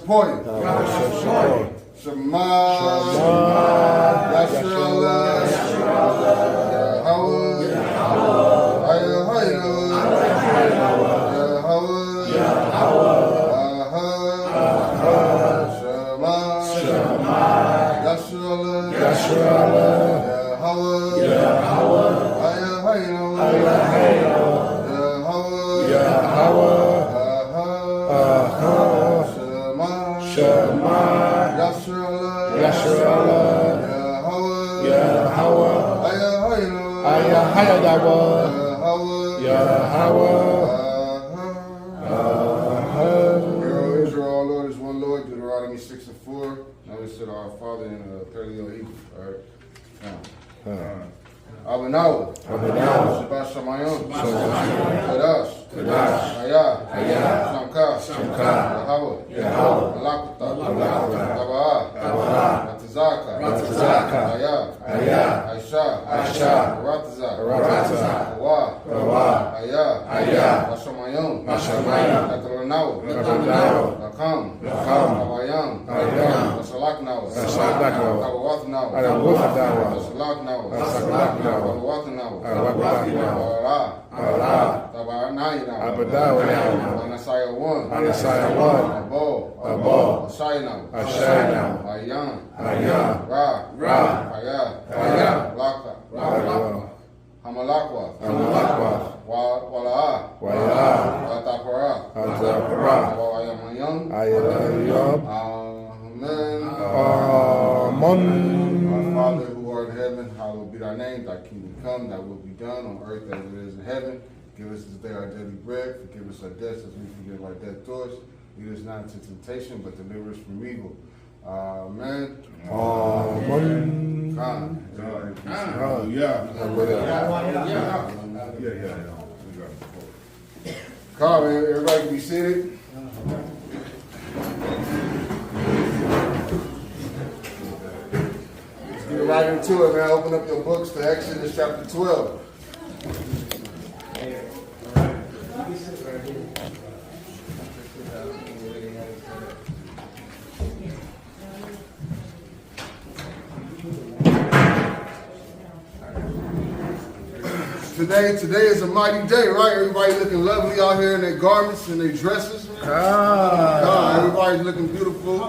support you. Shema Yashrallah Yahweh Israel, Lord is one Lord, Deuteronomy 6:4. Now we said our Father in Paleo Hebrew. All right. Abanawa. Shabbat Shamayim. Kadash. Haya. Shamka. Yahweh. Malakuta. Tabaa. Ratazaka. Haya. Aisha. Rataza. Rawa. Haya. Mashamayim. Natalanawa. Nakam. Hawayam. Masalaknawa. Kawawathnawa. Masalaknawa. Anasaya 1. Abo. Ashayna. Ayan. Ra. Haya. Laka. Hamalakwa. Wala'a. Atapara. Wayamayam. Amen. Our Father who art in heaven, hallowed be thy name. Thy kingdom come, thy will be done on earth as it is in heaven. Give us this day our daily bread. Forgive us our debts as we forgive our debtors. Lead us not into temptation, but deliver us from evil. Amen. Come, everybody can be seated. Get right into it, man. Open up your books to Exodus chapter 12. Today is a mighty day, right? Everybody looking lovely out here in their garments and their dresses. Everybody's looking beautiful,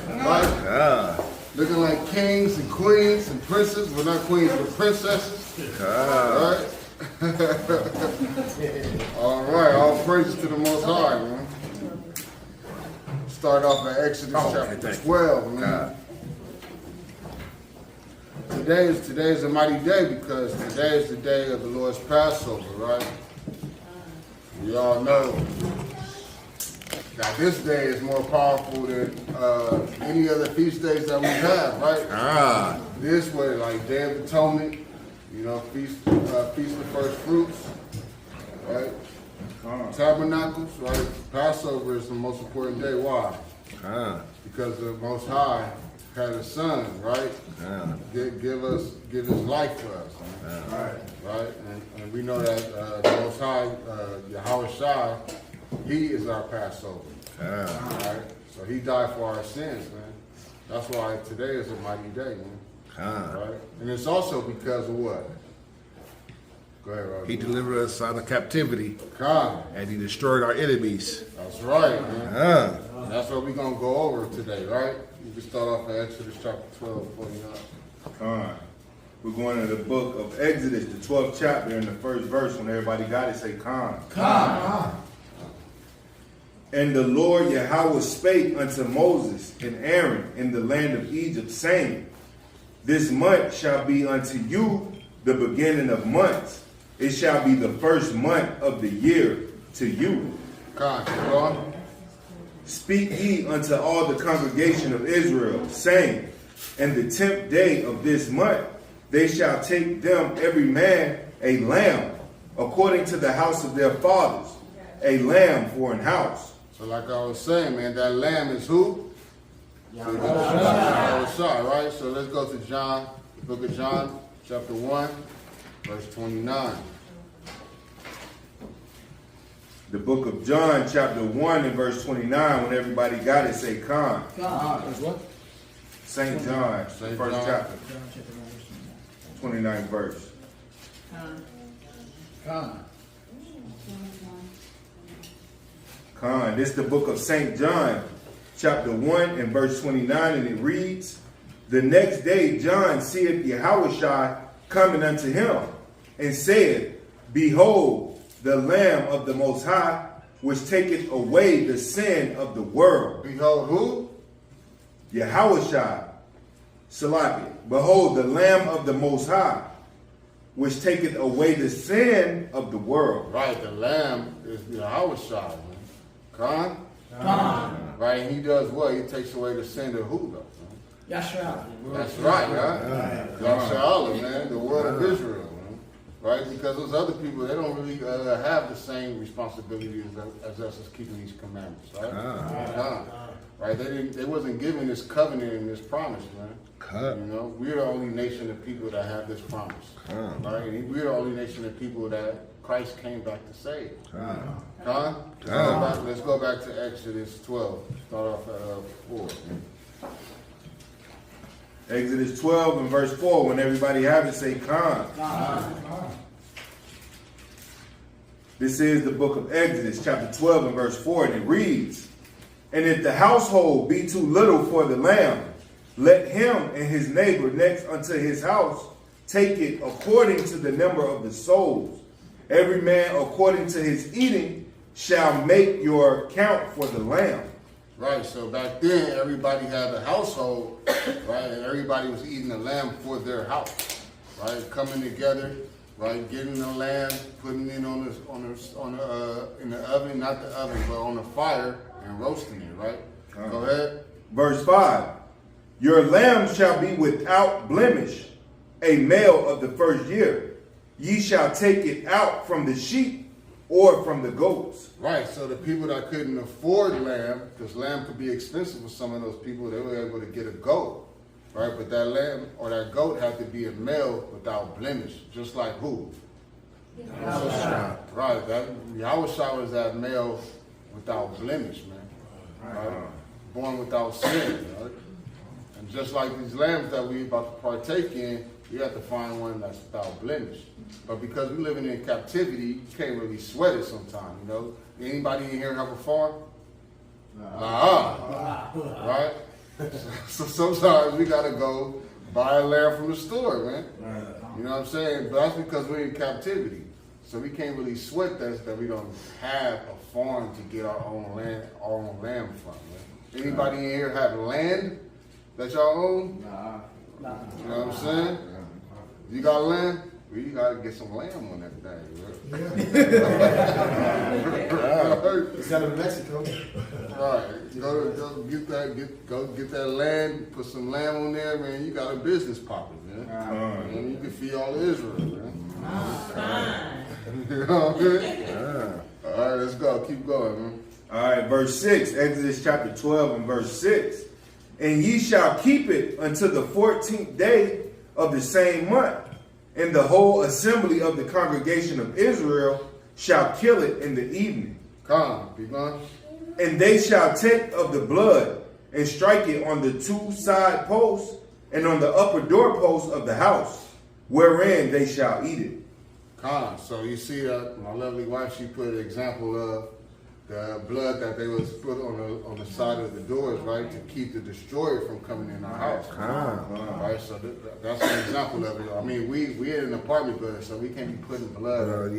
right? Looking like kings and queens and princes. Well, not queens, but princesses. All right? All right, all praises to the Most High, man. Start off at Exodus chapter 12, man. Today is a mighty day because today is the day of the Lord's Passover, right? We all know that this day is more powerful than any other feast days that we have, right? This way, like Day of Atonement, you know, feast of first fruits, right? Tabernacles, right? Passover is the most important day. Why? Because the Most High had a son, right? Give his life for us, right? And we know that the Most High, H.O.I, he is our Passover, right? So he died for our sins, man. That's why today is a mighty day, man. Right? And it's also because of what? Go ahead, Roger. He delivered us out of captivity, and he destroyed our enemies. That's right, man. And that's what we're going to go over today, right? We can start off at Exodus chapter 12, 49. We're going to the book of Exodus, the 12th chapter, in the first verse. When everybody got it, say, Khan. And the Lord Yahweh spake unto Moses and Aaron in the land of Egypt, saying, This month shall be unto you the beginning of months. It shall be the first month of the year to you. Speak ye unto all the congregation of Israel, saying, And the 10th day of this month they shall take them every man a lamb, according to the house of their fathers, a lamb for an house. So like I was saying, man, that lamb is who? Yahweh, right? So let's go to John, the book of John, chapter 1, verse 29. The book of John, chapter 1 and verse 29. When everybody got it, say Con. That's what? St. John, St. first John. chapter, 29th verse. Con. This is the book of St. John, chapter 1 and verse 29, and it reads, The next day John seeth H.O.I coming unto him, and said, Behold, the Lamb of the Most High, which taketh away the sin of the world. Behold who? H.O.I, Salaki. Behold, the Lamb of the Most High, which taketh away the sin of the world. Right, the Lamb is Yahweh Shai, man. Con? Right, and he does what? He takes away the sin of who, though? That's right. That's right, right? Yahshua, man, the word of Israel, man. Right? Because those other people, they don't really have the same responsibilities as us as keeping these commandments, right? Right? They wasn't given this covenant and this promise, man. You know, we're the only nation of people that have this promise. Right? And we're the only nation of people that Christ came back to save. Let's go back to Exodus 12. Start off at 4. Exodus 12 and verse 4. When everybody have it, say Con. This is the book of Exodus, chapter 12 and verse 4, and it reads, And if the household be too little for the lamb, let him and his neighbor next unto his house take it according to the number of the souls. Every man according to his eating shall make your count for the lamb. Right, so back then everybody had a household, right, and everybody was eating the lamb for their house, right, coming together, right, getting the lamb, putting it in the oven, not the oven, but on the fire and roasting it, right. Go ahead. Verse 5. Your lamb shall be without blemish, a male of the first year. Ye shall take it out from the sheep or from the goats. Right, so the people that couldn't afford lamb, because lamb could be expensive for some of those people, they were able to get a goat, right? But that lamb or that goat had to be a male without blemish, just like who? Right, that Yahweh was that male without blemish, man. Right? Born without sin, right? And just like these lambs that we about to partake in, you have to find one that's without blemish. But because we're living in captivity, you can't really sweat it sometimes, you know. Anybody in here have a farm? Right? So sometimes we gotta go buy a lamb from the store, man. You know what I'm saying? But that's because we're in captivity. So we can't really sweat that we don't have a farm to get our own lamb from, man. Anybody in here have land that y'all own? You know what I'm saying? You got land? Well, you gotta get some lamb on that thing, right? It's out of Mexico. Right. Go get that land, put some lamb on there, man. You got a business popping, man. And you can feed all of Israel, man. You know what I mean? All right, let's go. Keep going, man. All right, verse 6, Exodus chapter 12 and verse 6. And ye shall keep it until the 14th day of the same month. And the whole assembly of the congregation of Israel shall kill it in the evening. Come, keep going. And they shall take of the blood and strike it on the two side posts and on the upper doorposts of the house, wherein they shall eat it. Come. So you see that my lovely wife, she put an example of the blood that they was put on the side of the doors, right, to keep the destroyer from coming in our house. Right, so that's an example of it. I mean, we in an apartment building, so we can't be putting blood.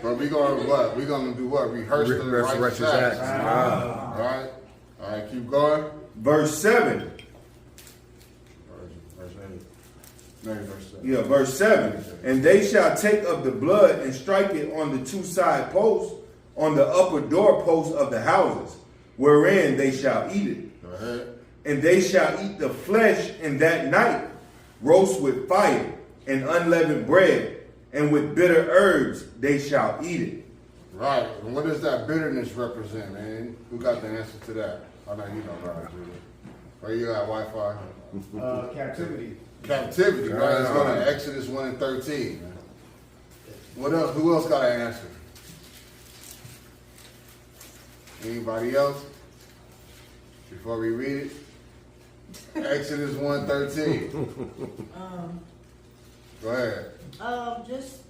But we gonna what? We gonna do what? Rehearse the righteous acts. Right. All right. Keep going. Verse 7. Verse 7. And they shall take of the blood and strike it on the two side posts, on the upper doorposts of the houses, wherein they shall eat it. Go ahead. And they shall eat the flesh in that night, roast with fire and unleavened bread, and with bitter herbs they shall eat it. Right. And what does that bitterness represent, man? Who got the answer to that? I know you know, Roger. Where you got Wi-Fi? Captivity. Captivity, right? It's going to Exodus 1 and 13. What else? Who else got an answer? Anybody else? Before we read it, Exodus 1:13. Go ahead. Just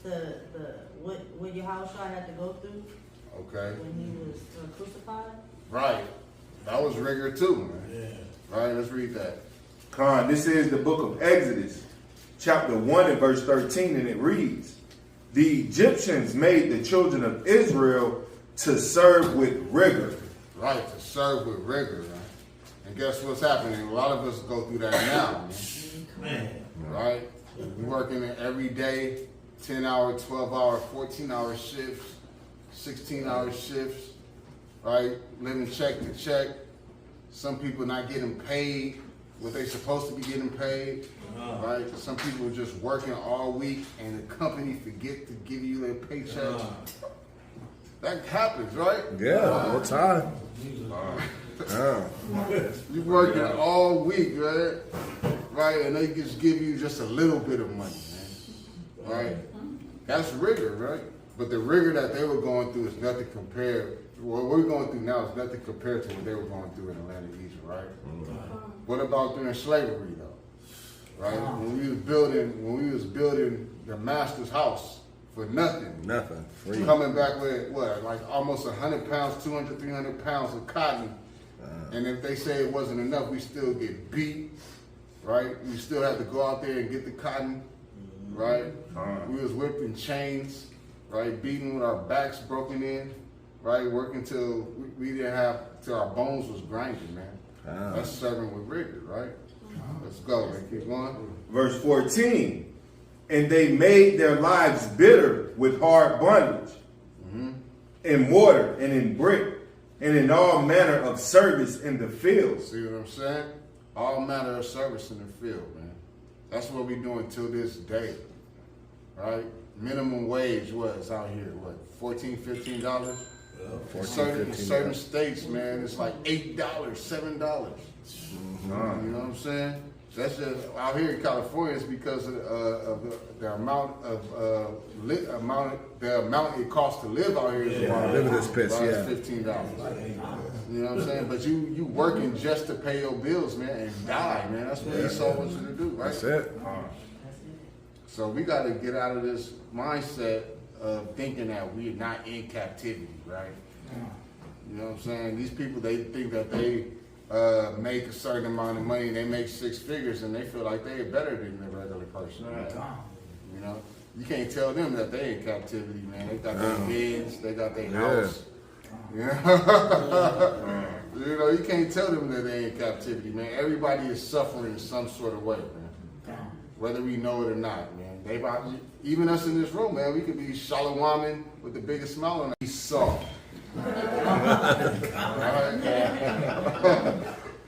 the what H.O.I had to go through Okay. when he was crucified. Right. That was rigor too, man. Yeah. Right. Let's read that. Con, this is the book of Exodus, chapter 1 and verse 13, and it reads, "The Egyptians made the children of Israel to serve with rigor." Right. To serve with rigor, man. And guess what's happening? A lot of us go through that now, man. Right? We're working every day, 10-hour, 12-hour, 14-hour shifts, 16-hour shifts, right? Living check to check. Some people not getting paid what they supposed to be getting paid, right? Some people are just working all week and the company forget to give you their paycheck. That happens, right? Yeah, all the time. You working all week, right? Right, and they just give you just a little bit of money, man. Right? That's rigor, right? But the rigor that they were going through is nothing compared. What we're going through now is nothing compared to what they were going through in the land of Egypt, right? What about during slavery, though? Right? When we was building the master's house for nothing. Nothing. Free. Coming back with what, like almost 100 pounds, 200, 300 pounds of cotton. And if they say it wasn't enough, we still get beat, right? We still have to go out there and get the cotton, right? We was whipped in chains, right? Beaten with our backs broken in, right? Working till we didn't have, till our bones was grinding, man. That's serving with rigor, right? Let's go, man. Keep going. Verse 14, "And they made their lives bitter with hard bondage, in mortar and in brick, and in all manner of service in the fields." See what I'm saying? All manner of service in the field, man. That's what we doing till this day, right? Minimum wage was out here, what, $14, $15? Certain states, man, it's like $8, $7. You know what I'm saying? That's just out here in California. It's because of the amount it costs to live out here. Is Living expense, $15. You know what I'm saying? But you working just to pay your bills, man, and die, man. That's what Esau wants you to do, right? That's it. So we got to get out of this mindset of thinking that we're not in captivity, right? You know what I'm saying? These people, they think that they make a certain amount of money, and they make 6 figures, and they feel like they're better than the regular person. Right? You know, you can't tell them that they in captivity, man. They got their kids, they got their house. You know, you can't tell them that they in captivity, man. Everybody is suffering in some sort of way, man. Whether we know it or not, man. Even us in this room, man, we could be Shalom with the biggest smile on Esau.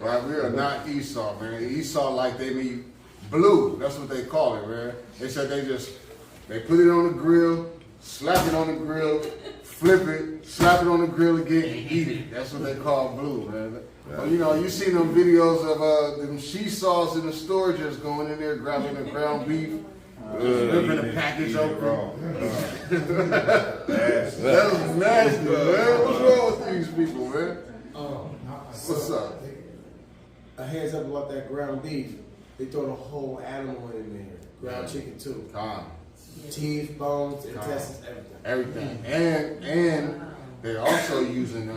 Right, we are not Esau, man. Esau, like they mean blue. That's what they call it, man. They said they put it on the grill, slap it on the grill, flip it, slap it on the grill again, and eat it. That's what they call blue, man. Well, you know, you see them videos of them she-saws in the store just going in there, grabbing the ground beef, ripping the package open. That was nasty, man. What's wrong with these people, man? What's up? A heads up about that ground beef. They throw the whole animal in there. Ground chicken too. Teeth, bones, intestines, everything. And they're also using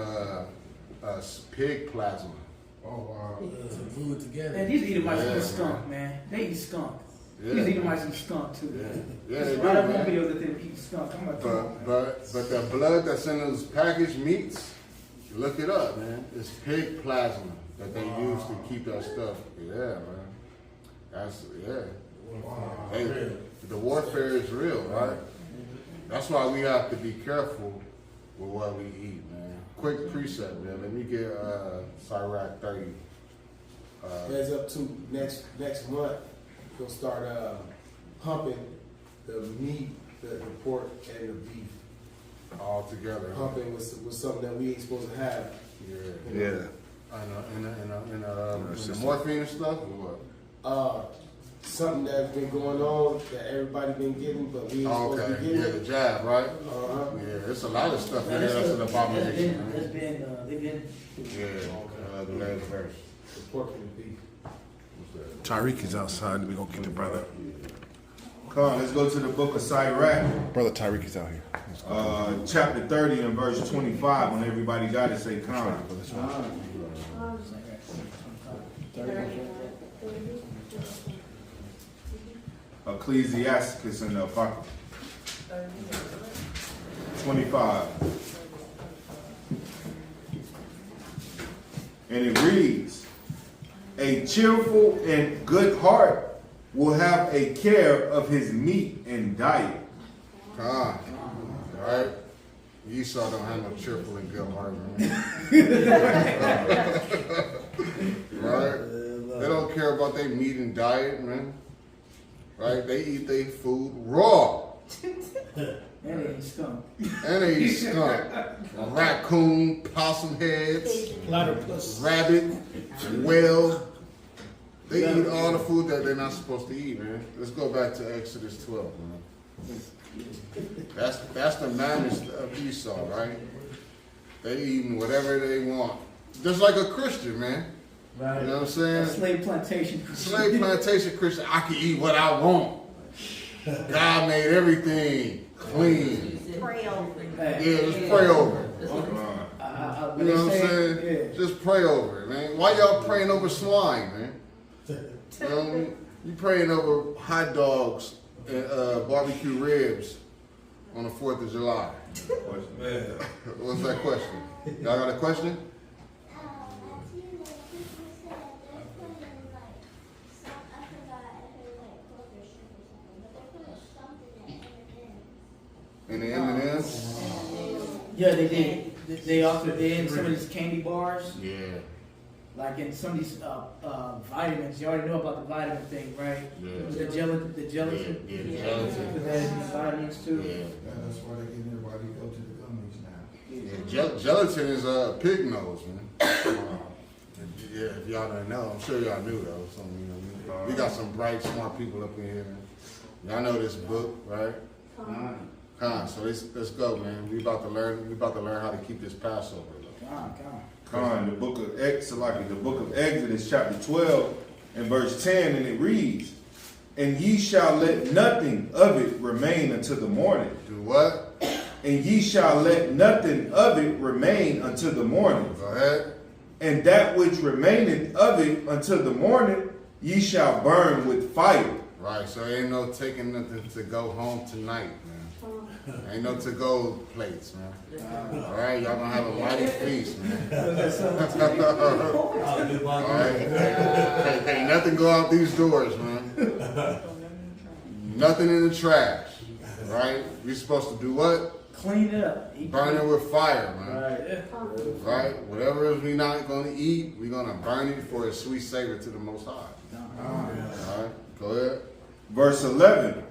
pig plasma. Oh, wow. Some food together. Man, these Edomites eat skunk, man. They eat skunk. Yeah. These Edomites eat skunk too. Yeah, they do, a lot of man. videos that they eat skunk. I'm like, come on, man. But the blood that's in those packaged meats, look it up, man. It's pig plasma that they use to keep that stuff. Yeah, man. Hey, the warfare is real, right? That's why we have to be careful with what we eat, man. Quick precept, man. Let me get Sirach 30. Heads up to next month. We'll start pumping the meat, the pork, and the beef. All together. Pumping with something that we ain't supposed to have. Yeah. In the morphine and stuff, or what? something that's been going on that everybody been getting, but we ain't supposed to be Okay, getting yeah, the it. jab, right? Uh-huh. Yeah, there's a lot of stuff in Now, there that's an abomination, That's man. been, they've been. Yeah, the last verse. The pork and the beef. Tyreek is outside. We gonna get the brother. Come on, let's go to the book of Sirach, Brother Tyreek is out here. chapter 30 and verse 25. When everybody got it, say come. Ecclesiasticus in the Apocrypha. 25. And it reads, a cheerful and good heart will have a care of his meat and diet. Come, right? Esau don't have no cheerful and good heart, man. Right? They don't care about their meat and diet, man. Right? They eat their food raw. And they ain't skunk. And they eat skunk. A raccoon, possum heads, rabbit, whale. They eat all the food that they're not supposed to eat, man. Let's go back to Exodus 12, man. That's the manners of Esau, right? They eating whatever they want. Just like a Christian, man. Right. You know what I'm saying? Slave plantation. Slave plantation Christian, I can eat what I want. God made everything clean. Pray over it. Yeah, just pray over it. You know what I'm saying? Yeah. Just pray over it, man. Why y'all praying over swine, man? You know what I mean? You praying over hot dogs and barbecue ribs on the 4th of July. What's that question? Y'all got a question? In the M&M's? Yeah, they did. They also did in some of these candy bars, Yeah. like in some of these vitamins. You already know about the vitamin thing, right? Yeah. The gelatin. Yeah, the gelatin. Put that in the vitamins too. Yeah. That's why they get everybody to go to the gummies now. Yeah, gelatin is pig nose, man. Yeah, if y'all don't know, I'm sure y'all knew though. So, you know, we got some bright, smart people up in here. Man. Y'all know this book, right? So let's go, man. We about to learn how to keep this Passover. The book of Exodus, chapter 12 and verse 10, and it reads, and ye shall let nothing of it remain until the morning. Do what? And ye shall let nothing of it remain until the morning. Go ahead. And that which remaineth of it until the morning, ye shall burn with fire. Right, so ain't no taking nothing to go home tonight, man. Ain't no to-go plates, man. All right, y'all gonna have a mighty feast, man. All right, can't nothing go out these doors, man. Nothing in the trash, right? We supposed to do what? Clean it up. Burn it with fire, man. Right. Right? Whatever it is we not gonna eat, we gonna burn it for a sweet savor to the Most High. All right, go ahead. Verse 11,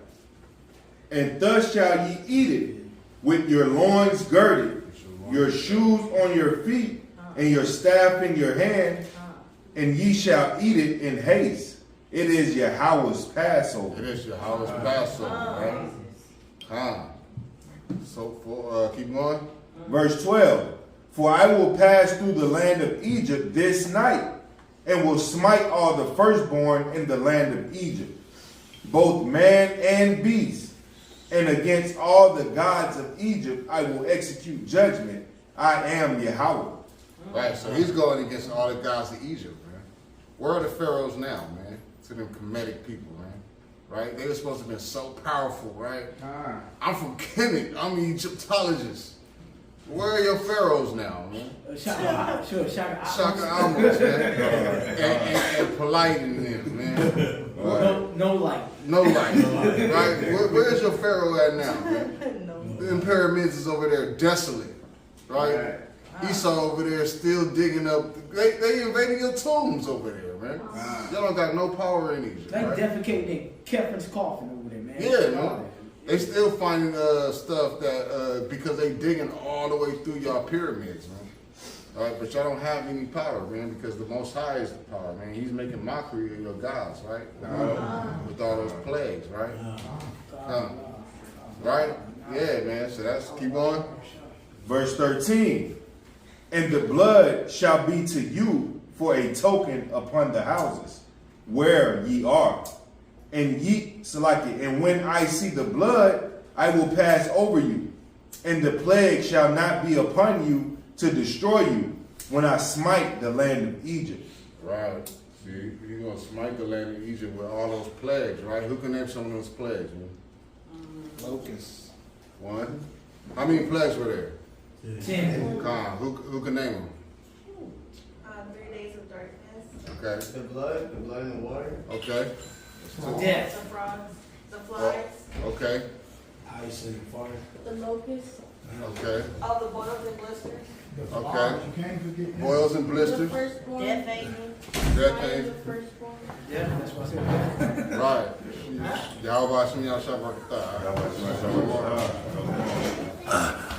and thus shall ye eat it, with your loins girded, your shoes on your feet, and your staff in your hand, and ye shall eat it in haste. It is Yahweh's Passover. It is Yahweh's Passover, right? So, keep going. Verse 12, for I will pass through the land of Egypt this night, and will smite all the firstborn in the land of Egypt, both man and beast. And against all the gods of Egypt I will execute judgment. I am Yahweh. Right, so he's going against all the gods of Egypt, man. Where are the pharaohs now, man? To them Kemetic people, man. Right? They were supposed to have been so powerful, right? I'm from Kemet. I'm an Egyptologist. Where are your pharaohs now, man? Shaka Amos, man. and polite in them, man. No light. No light. Right? Where's your pharaoh at now, man? The pyramids is over there desolate. Right? Esau over there still digging up. They invading your tombs over there, man. Y'all don't got no power in Egypt. They Right? defecating in Kepler's coffin over there, man. Yeah, man. They still finding stuff that because they digging all the way through y'all pyramids, man. All right, but y'all don't have any power, man, because the Most High is the power, man. He's making mockery of your gods, right? With all those plagues, right? Right? Yeah, man. So that's, keep on. Verse 13. And the blood shall be to you for a token upon the houses where ye are. And ye, and when I see the blood, I will pass over you. And the plague shall not be upon you to destroy you when I smite the land of Egypt. Right. See, he's going to smite the land of Egypt with all those plagues, right? Who can name some of those plagues, man? Locusts. One. How many plagues were there? 10. Who can name them? 3 days of darkness. Okay. The blood in the water. Okay. Death. The frogs, the flies. Okay. Ice and fire. The locusts. Okay. All the boils and blisters. The Okay. flowers, you can't forget them. Boils and blisters. firstborn. Death angel. Death angel. Firstborn. Yeah, that's what I said. Right. Yahweh Shem Yahshua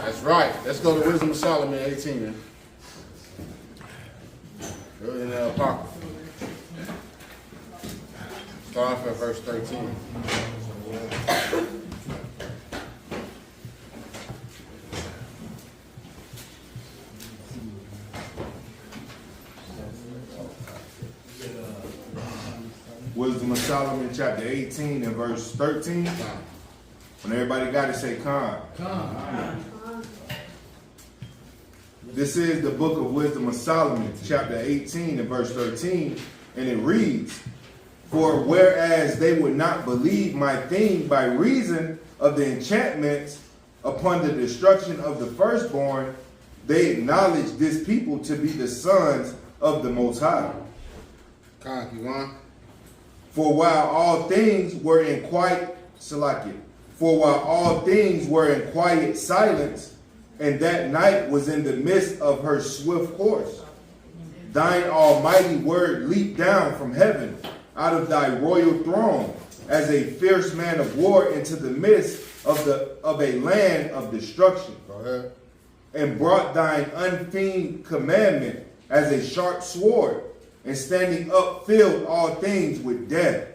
That's right. Let's go to Wisdom of Solomon 18, man. Go in the Apocrypha. Start off at verse 13. Wisdom of Solomon chapter 18 and verse 13. When everybody got it, say Khan. This is the book of Wisdom of Solomon, chapter 18 and verse 13, and it reads, For whereas they would not believe my thing by reason of the enchantments upon the destruction of the firstborn, they acknowledge this people to be the sons of the Most High. Khan, you want? For while all things were in quiet silence, and that night was in the midst of her swift course, thine almighty word leaped down from heaven out of thy royal throne as a fierce man of war into the midst of a land of destruction. Go ahead. And brought thine unfeigned commandment as a sharp sword, and standing up filled all things with death.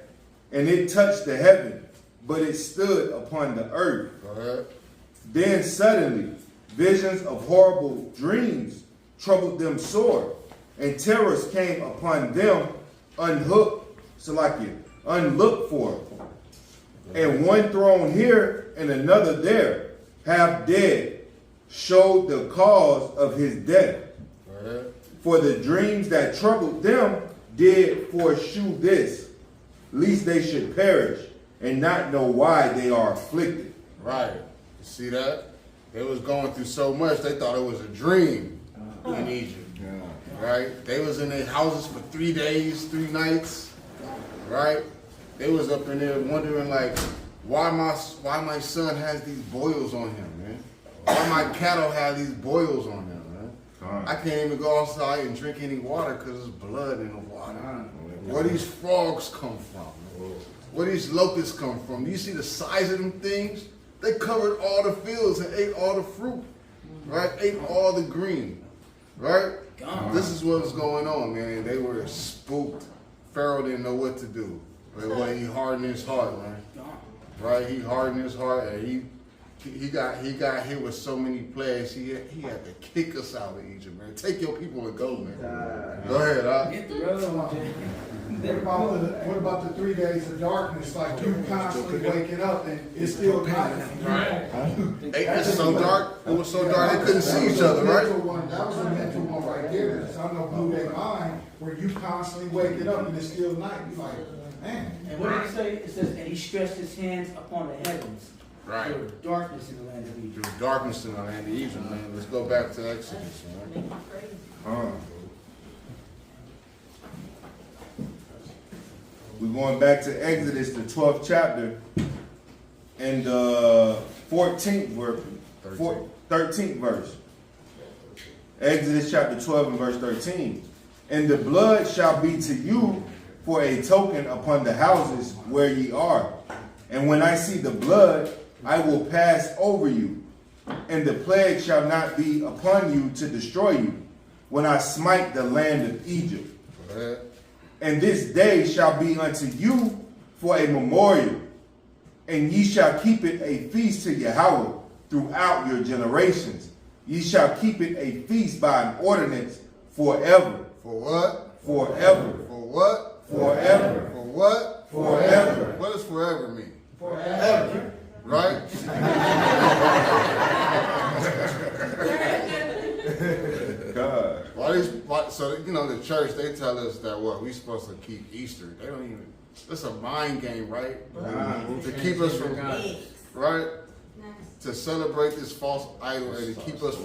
And it touched the heaven, but it stood upon the earth. Go ahead. Then suddenly visions of horrible dreams troubled them sore, and terrors came upon them unlooked for. And one thrown here and another there, half dead, showed the cause of his death. Go ahead. For the dreams that troubled them did foreshew this, lest they should perish, and not know why they are afflicted. Right. You see that? They was going through so much, they thought it was a dream in Egypt. Right? They was in their houses for 3 days, 3 nights. Right? They was up in there wondering like, why my son has these boils on him, man? Why my cattle have these boils on them, man? I can't even go outside and drink any water because there's blood in the water. Where these frogs come from? Where these locusts come from? Do you see the size of them things? They covered all the fields and ate all the fruit, right? Ate all the green, right? This is what was going on, man. They were spooked. Pharaoh didn't know what to do. But he hardened his heart, man. Right? He hardened his heart, and he got hit with so many plagues. He had to kick us out of Egypt, man. Take your people and go, man. Go ahead, Hit the road. What about the 3 days of darkness? Like you constantly waking up and it's still night. It's so dark. It was so dark they couldn't see each other, right? That was a mental one right there. Some of them blew their mind where you constantly waking up and it's still night. You're like, man. And what did it say? It says, and he stretched his hands upon the heavens. Right. There was darkness in the land of Egypt. There was darkness in the land of Egypt, man. Let's go back to Exodus, man. We're going back to Exodus, the 12th chapter, and the 13th verse. Exodus chapter 12 and verse 13. And the blood shall be to you for a token upon the houses where ye are. And when I see the blood, I will pass over you, and the plague shall not be upon you to destroy you when I smite the land of Egypt. Go ahead. And this day shall be unto you for a memorial, and ye shall keep it a feast to Yahweh throughout your generations. Ye shall keep it a feast by an ordinance forever. For what? Forever. For what? Forever. For what? Forever. What does forever mean? Forever. Right? God. So, you know, the church, they tell us that what? We supposed to keep Easter. They don't even, it's a mind game, right? To keep us from, right? To celebrate this false idol and to keep us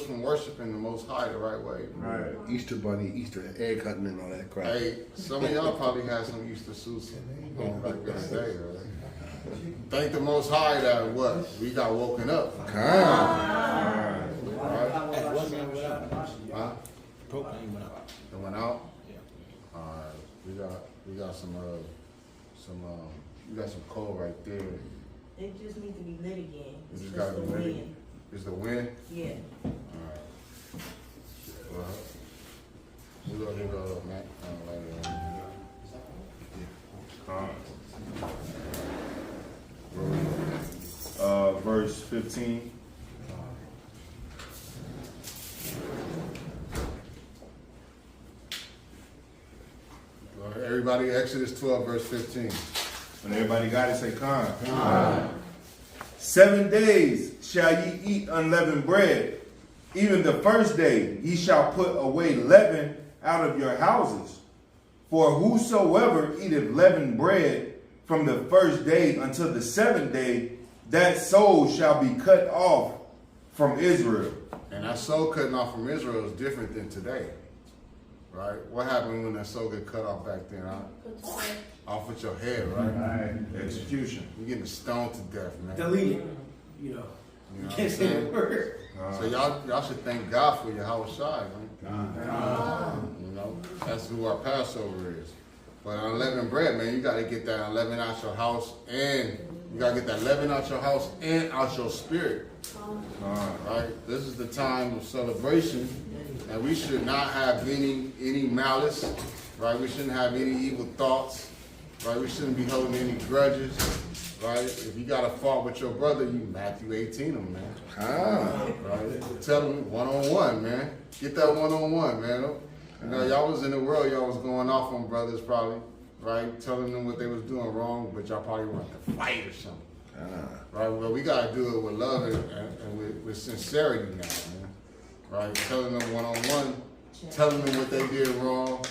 from worshiping the Most High the right way. Right. Easter bunny, Easter egg hunting and all that crap. Hey, some of y'all probably had some Easter suits on back in the day, right? Thank the Most High that what? We got woken up. Huh? It went out? Alright. We got some coal right there. It just needs to be lit again. It's Just just gotta the be lit. wind. Is the wind? Yeah. Alright. Well, we're gonna go up, man. Verse 15. Everybody, Exodus 12, verse 15. When everybody got it, say Con. 7 days shall ye eat unleavened bread. Even the first day ye shall put away leaven out of your houses. For whosoever eateth leavened bread from the first day until the 7th day, that soul shall be cut off from Israel. And that soul cutting off from Israel is different than today. Right? What happened when that soul get cut off back then? Huh? Off with your head, right? Execution. You're getting stoned to death, man. Delete it. You know. You know You what can't I'm say the saying? word. So y'all should thank God for your H.O.I, man. You know, that's who our Passover is. But unleavened bread, man, you got to get that unleavened out your house, and you got to get that leaven out your house and out your spirit. Right? This is the time of celebration, and we should not have any malice. Right? We shouldn't have any evil thoughts. Right? We shouldn't be holding any grudges. Right? If you got a fault with your brother, you Matthew 18 him, man. Right? Tell him one-on-one, man. Get that one-on-one, man. You know, y'all was in the world, y'all was going off on brothers probably, right? Telling them what they was doing wrong, but y'all probably wanted to fight or something. Right? Well, we got to do it with love and with sincerity now, man. Right? Telling them one-on-one, telling them what they did wrong,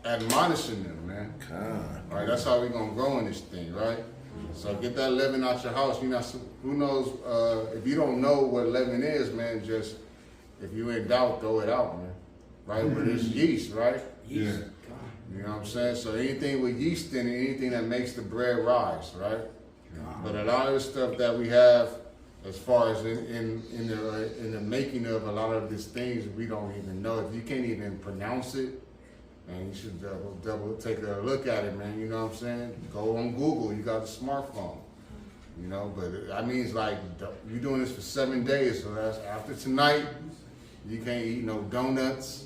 admonishing them, man. Right? That's how we going to grow in this thing, right? So get that leaven out your house. You know, who knows, if you don't know what leaven is, man, just, if you in doubt, throw it out, man. Right? But it's yeast, right? Yeast. You know what I'm saying? So anything with yeast in it, anything that makes the bread rise, right? But a lot of the stuff that we have, as far as in the making of a lot of these things, we don't even know. If you can't even pronounce it, man, you should double take a look at it, man. You know what I'm saying? Go on Google. You got a smartphone. You know, but that means like you're doing this for 7 days. So that's after tonight. You can't eat no donuts.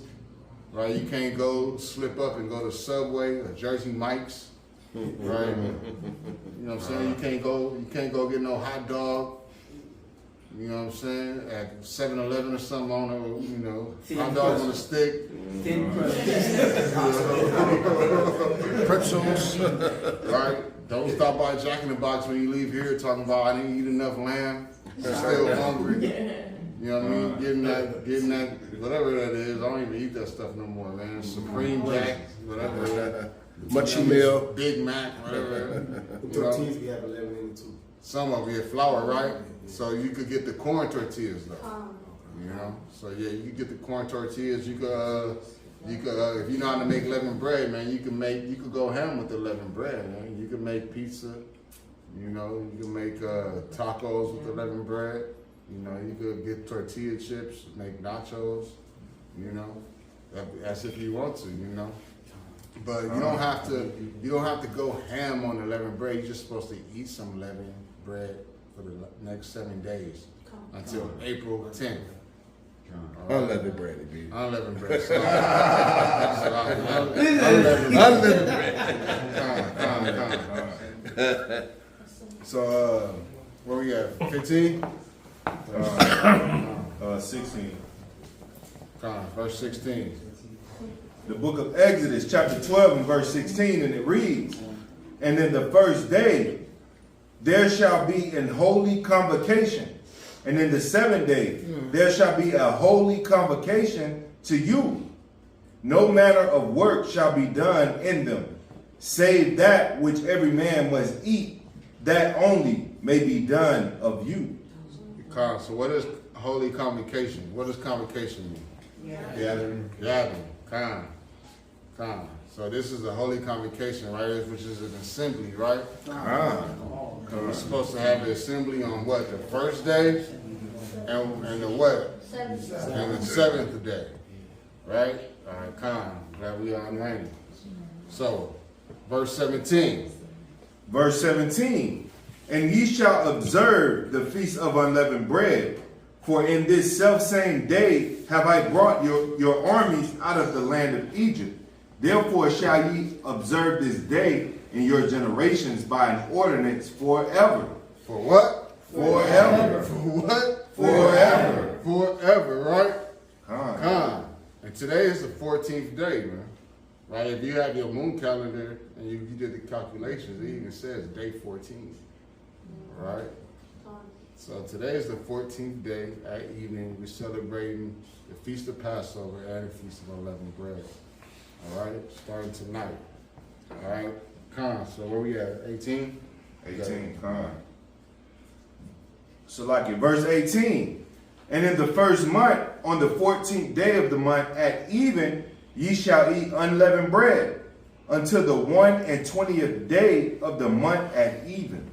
Right, you can't go slip up and go to Subway or Jersey Mike's, right? You know what I'm saying? You can't go get no hot dog. You know what I'm saying? At 7-Eleven or something on a, you know, hot dog on a stick. Thin crust. Pretzels. Right? Don't stop by Jack in the Box when you leave here talking about I didn't eat enough lamb. I'm still hungry. You know what I mean? Getting that, whatever that is. I don't even eat that stuff no more, man. Supreme Jack, whatever that. Munchy meal. Big Mac, whatever. The tortillas we have 11 in it too. Some of it flour, right? So you could get the corn tortillas though. You know? So yeah, you could get the corn tortillas. You could if you know how to make leavened bread, man, you could go ham with the leavened bread, man. You could make pizza, you know, you can make tacos with the leavened bread. You know, you could get tortilla chips, make nachos, you know. That's if you want to, you know. But you don't have to go ham on the leavened bread. You're just supposed to eat some leavened bread for the next 7 days until April 10th. Unleavened bread, it be. Unleavened bread. So, unleavened bread. So, where we at? 15? 16. Verse 16. The book of Exodus, chapter 12 and verse 16, and it reads, "And in the first day there shall be an holy convocation, and in the seventh day there shall be a holy convocation to you. No manner of work shall be done in them, save that which every man must eat, that only may be done of you." So what is holy convocation? What does convocation mean? Gathering. So this is a holy convocation, right? Which is an assembly, right? We're supposed to have the assembly on what? The first day? And the what? And the seventh day. Right? All right, glad we are online. So, verse 17. Verse 17, "And ye shall observe the feast of unleavened bread, for in this selfsame day have I brought your armies out of the land of Egypt. Therefore shall ye observe this day in your generations by an ordinance forever." For what? Forever. For what? Forever. Forever, right? Con. And today is the 14th day, man. Right? If you have your moon calendar and you did the calculations, it even says day 14. Right? So today is the 14th day at evening. We're celebrating the Feast of Passover and the Feast of Unleavened Bread. All right? Starting tonight. All right? So where we at? 18? 18. So like in verse 18, "And in the first month, on the 14th day of the month at even, ye shall eat unleavened bread until the 21st day of the month at even."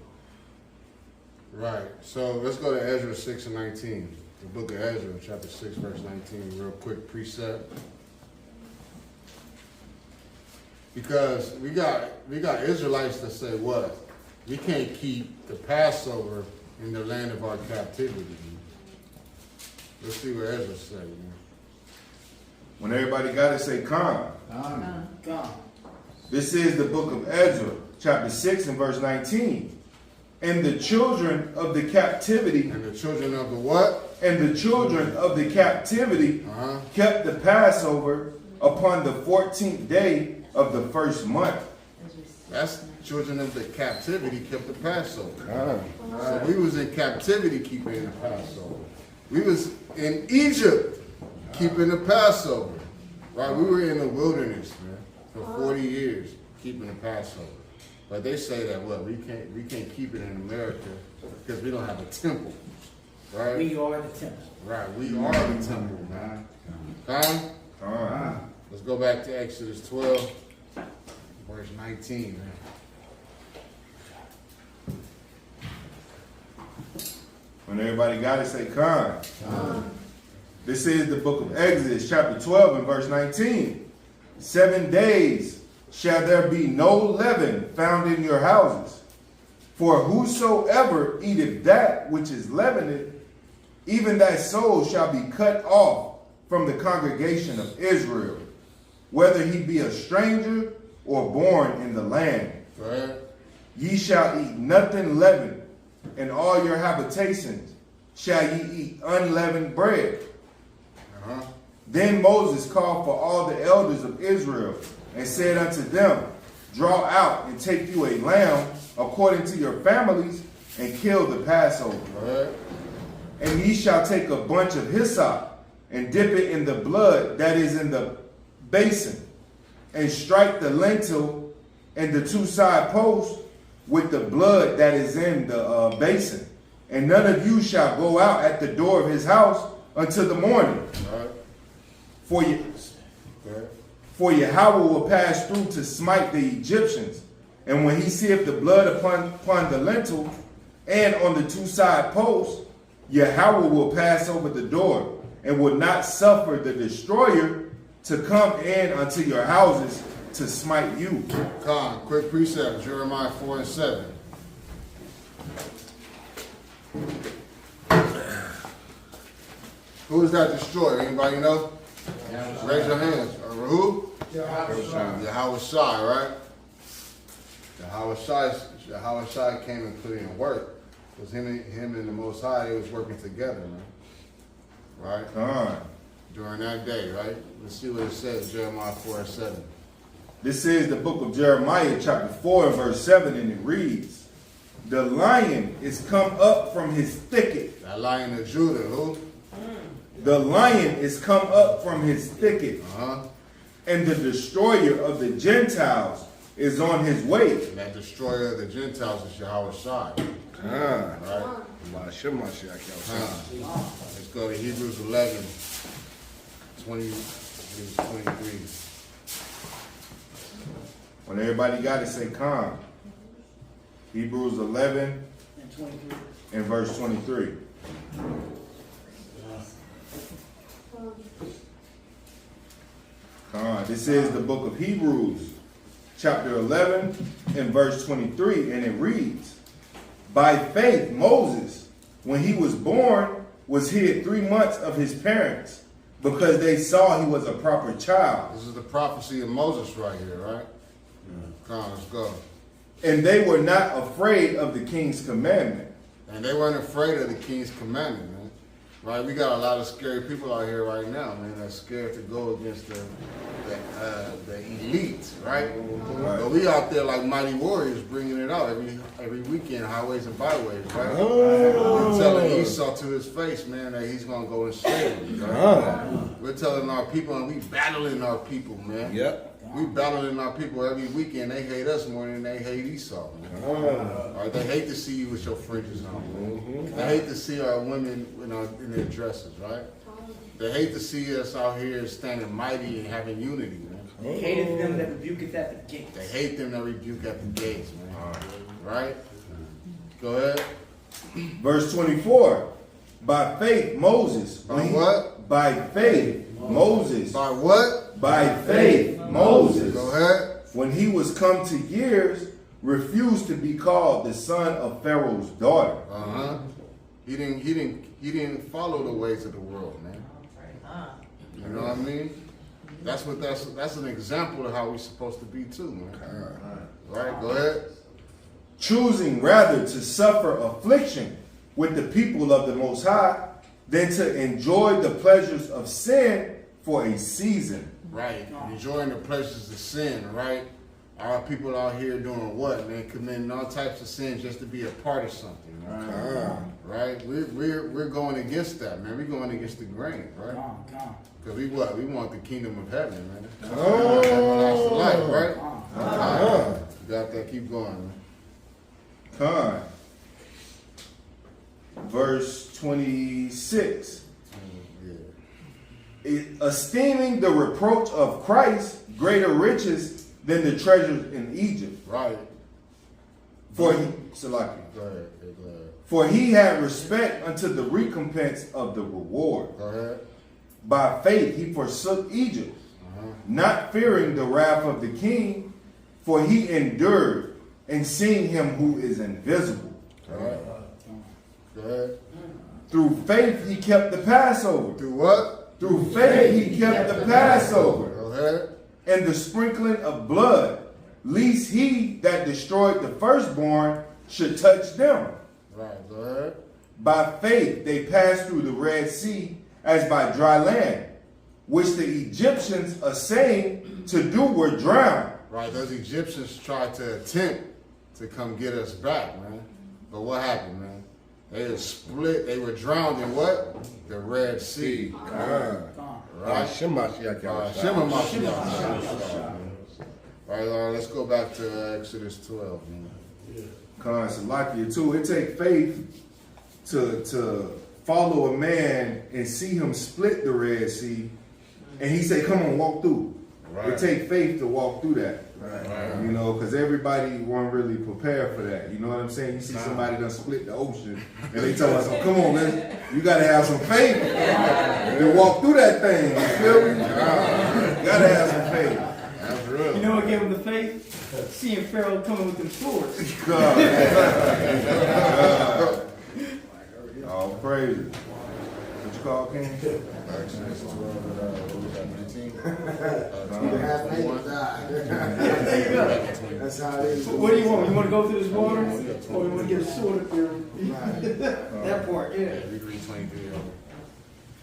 Right. So let's go to Ezra 6 and 19. The book of Ezra, chapter 6, verse 19. Real quick precept. Because we got Israelites that say what? We can't keep the Passover in the land of our captivity. Let's see what Ezra says, man. When everybody got it, say "Con." God. This is the book of Ezra, chapter 6 and verse 19. "And the children of the captivity," And the children of the what? "and the children of the captivity kept the Passover upon the 14th day of the first month." That's children of the captivity kept the Passover. So we was in captivity keeping the Passover. We was in Egypt keeping the Passover. Right? We were in the wilderness, man, for 40 years keeping the Passover. But they say that what we can't keep it in America because we don't have a temple. Right? We are the temple. Right, we are the temple, man. Let's go back to Exodus 12, verse 19, man. When everybody got it, say "Con." This is the book of Exodus, chapter 12 and verse 19. "7 days shall there be no leaven found in your houses. For whosoever eateth that which is leavened, even that soul shall be cut off from the congregation of Israel, whether he be a stranger or born in the land. Go ahead. Ye shall eat nothing leavened, and all your habitations shall ye eat unleavened bread." Then Moses called for all the elders of Israel and said unto them, "Draw out and take you a lamb according to your families, and kill the Passover. And ye shall take a bunch of hyssop and dip it in the blood that is in the basin, and strike the lintel and the two side posts with the blood that is in the basin. And none of you shall go out at the door of his house until the morning. For Yahweh will pass through to smite the Egyptians. And when he seeth the blood upon the lintel and on the two side posts, Yahweh will pass over the door and will not suffer the destroyer to come in unto your houses to smite you. Quick precept, Jeremiah 4 and 7. Who is that destroyer? Anybody know? Raise your hands. Who? H.O.I, right? H.O.I came and put in work. Because him and the Most High, they was working together, man. Right? During that day, right? Let's see what it says, Jeremiah 4:7. This is the book of Jeremiah, chapter 4, and verse 7, and it reads, "The lion is come up from his thicket." That Lion of Judah, who? The lion is come up from his thicket, Uh-huh. and the destroyer of the Gentiles is on his way. And that destroyer of the Gentiles is H.O.I. Right? Let's go to Hebrews 11, 20, 23. When everybody got it, say "Con." Hebrews 11 And 23. and verse 23. This is the book of Hebrews, chapter 11 and verse 23, and it reads, "By faith Moses, when he was born, was hid 3 months of his parents, because they saw he was a proper child. This is the prophecy of Moses right here, right? Come on, let's go. And they were not afraid of the king's commandment." And they weren't afraid of the king's commandment, man. Right? We got a lot of scary people out here right now, man, that's scared to go against the elite, right? But we out there like mighty warriors bringing it out every weekend, highways and byways, right? We're telling Esau to his face, man, that he's going to go in slavery, right? We're telling our people, and we battling our people, man. Yep. We battling our people every weekend. They hate us more than they hate Esau, man. All right, they hate to see you with your fringes on, man. They hate to see our women in their dresses, right? They hate to see us out here standing mighty and having unity, man. They hated them that rebuketh at the gates. They hate them that rebuke at the gates, man. Right? Go ahead. Verse 24, "By faith Moses." By what? By faith Moses. By what? By faith Moses, Go ahead. when he was come to years, refused to be called the son of Pharaoh's daughter. Uh-huh. He didn't follow the ways of the world, man. You know what I mean? That's an example of how we're supposed to be too, man. Right? Go ahead. Choosing rather to suffer affliction with the people of the Most High than to enjoy the pleasures of sin for a season. Right. Enjoying the pleasures of sin, right? Our people out here doing what, man? Committing all types of sins just to be a part of something, right? Right? We're going against that, man. We're going against the grain, right? Because we want the kingdom of heaven, man. Everlasting life, right? You got that. Keep going, man. Verse 26. Yeah. Esteeming the reproach of Christ greater riches than the treasures in Egypt. Right. For he, Salaki. Go ahead. Go ahead. For he had respect unto the recompense of the reward. Go ahead. By faith he forsook Egypt, not fearing the wrath of the king, for he endured and seeing him who is invisible. All right. Go ahead. Through faith he kept the Passover. Through what? Through faith he kept the Passover. Go ahead. And the sprinkling of blood, lest he that destroyed the firstborn should touch them. Right. Go ahead. By faith they passed through the Red Sea as by dry land, which the Egyptians assaying to do were drowned. Right. Those Egyptians tried to attempt to come get us back, man. But what happened, man? They were split. They were drowned in what? The Red Sea. Right. Shema Mashiach. Right, let's go back to Exodus 12, man. Salakia too. It takes faith to follow a man and see him split the Red Sea, and he say, "Come on, walk through." Right. It takes faith to walk through that. Right. You know, because everybody weren't really prepared for that. You know what I'm saying? You see somebody done split the ocean, and they tell us, "Oh, come on, man, you got to have some faith and walk through that thing." You feel me? You got to have some faith. That's real. You know what gave him the faith? Seeing Pharaoh coming with them swords. All praise. What you call, King? Exodus 12, what was that, 19? Half niggas died. There you go. That's how it is. What do you want? You want to go through this water? Or you want to get a sword up there? That part, yeah. We read 23.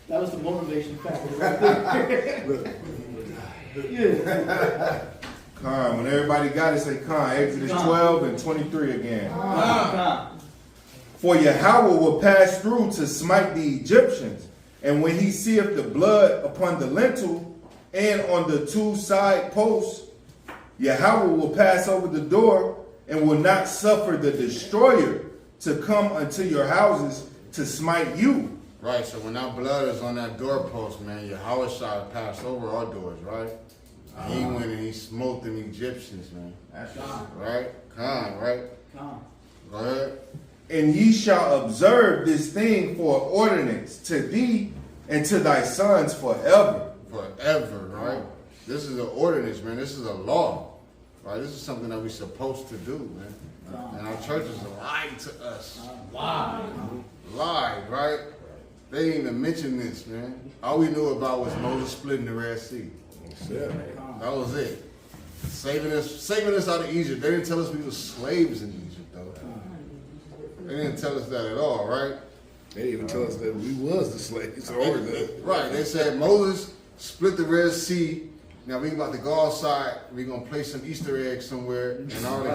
That was the motivation factor right there. Yeah. Con, when everybody got it, say Con. Exodus 12 and 23 again. For Yahweh will pass through to smite the Egyptians, and when he seeth the blood upon the lintel and on the two side posts, Yahweh will pass over the door and will not suffer the destroyer to come unto your houses to smite you. Right, so when that blood is on that doorpost, man, Yahweh shall pass over our doors, right? And he went and he smote them Egyptians, man. Right? Right? Go ahead. And ye shall observe this thing for an ordinance to thee and to thy sons forever. Forever, right? This is an ordinance, man. This is a law, right? This is something that we're supposed to do, man. And our churches lied to us. Lied, right? They didn't even mention this, man. All we knew about was Moses splitting the Red Sea. That was it. Saving us out of Egypt. They didn't tell us we were slaves in Egypt, though. They didn't tell us that at all, right? They didn't even tell us that we was the slaves. Right. They said Moses split the Red Sea. Now we about to go outside. We're gonna place some Easter eggs somewhere, and all the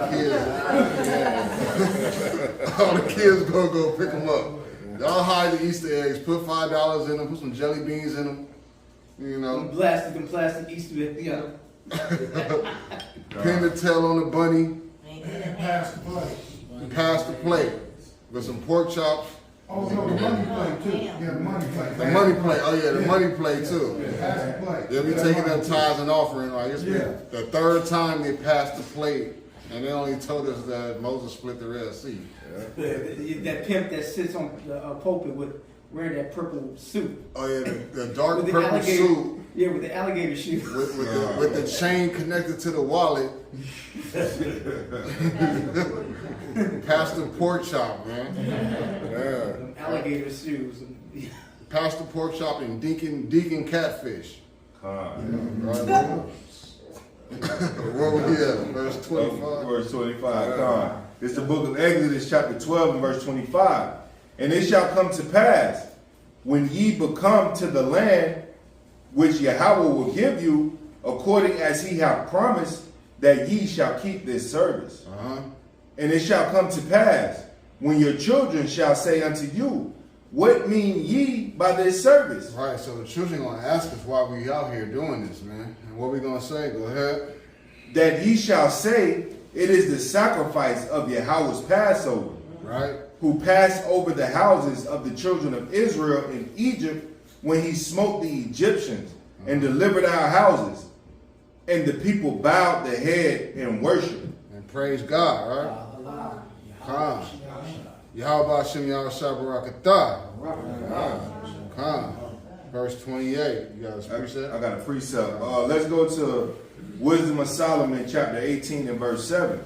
kids gonna go pick them up. Y'all hide the Easter eggs. Put $5 in them. Put some jelly beans in them. You know. Them plastic Easter egg, yeah. Pin the tail on the bunny. And pass the plate. Pass the plate with some pork chops. Oh, no, the money plate too. Yeah, the money plate. The money plate. Oh yeah, the money plate too. Pass the plate. They'll be taking them tithes and offering. Like it's Yeah. the third time they passed the plate, and they only told us that Moses split the Red Sea. That pimp that sits on the pulpit with wearing that purple suit. Oh yeah, the dark With the purple alligator, suit yeah, with the alligator shoes. with the chain connected to the wallet. Past the pork chop, man. Them alligator shoes. Past the pork chop and deacon catfish. Con. Right? Where we at? Verse 25. Verse 25. Con. It's the book of Exodus, chapter 12, and verse 25. And it shall come to pass, when ye become to the land which Yahweh will give you, according as he hath promised, that ye shall keep this service. And it shall come to pass, when your children shall say unto you, what mean ye by this service? Right, so the children gonna ask us why we out here doing this, man. And what we gonna say? Go ahead. That ye shall say, it is the sacrifice of Yahweh's Passover. Right. Who passed over the houses of the children of Israel in Egypt when he smote the Egyptians and delivered our houses. And the people bowed their head and worshiped. And praise God, right? Come. Yahweh Hashem Yahweh Barakatah. Come. Verse 28. You got a precept? I got a precept. Let's go to Wisdom of Solomon, chapter 18 and verse 7.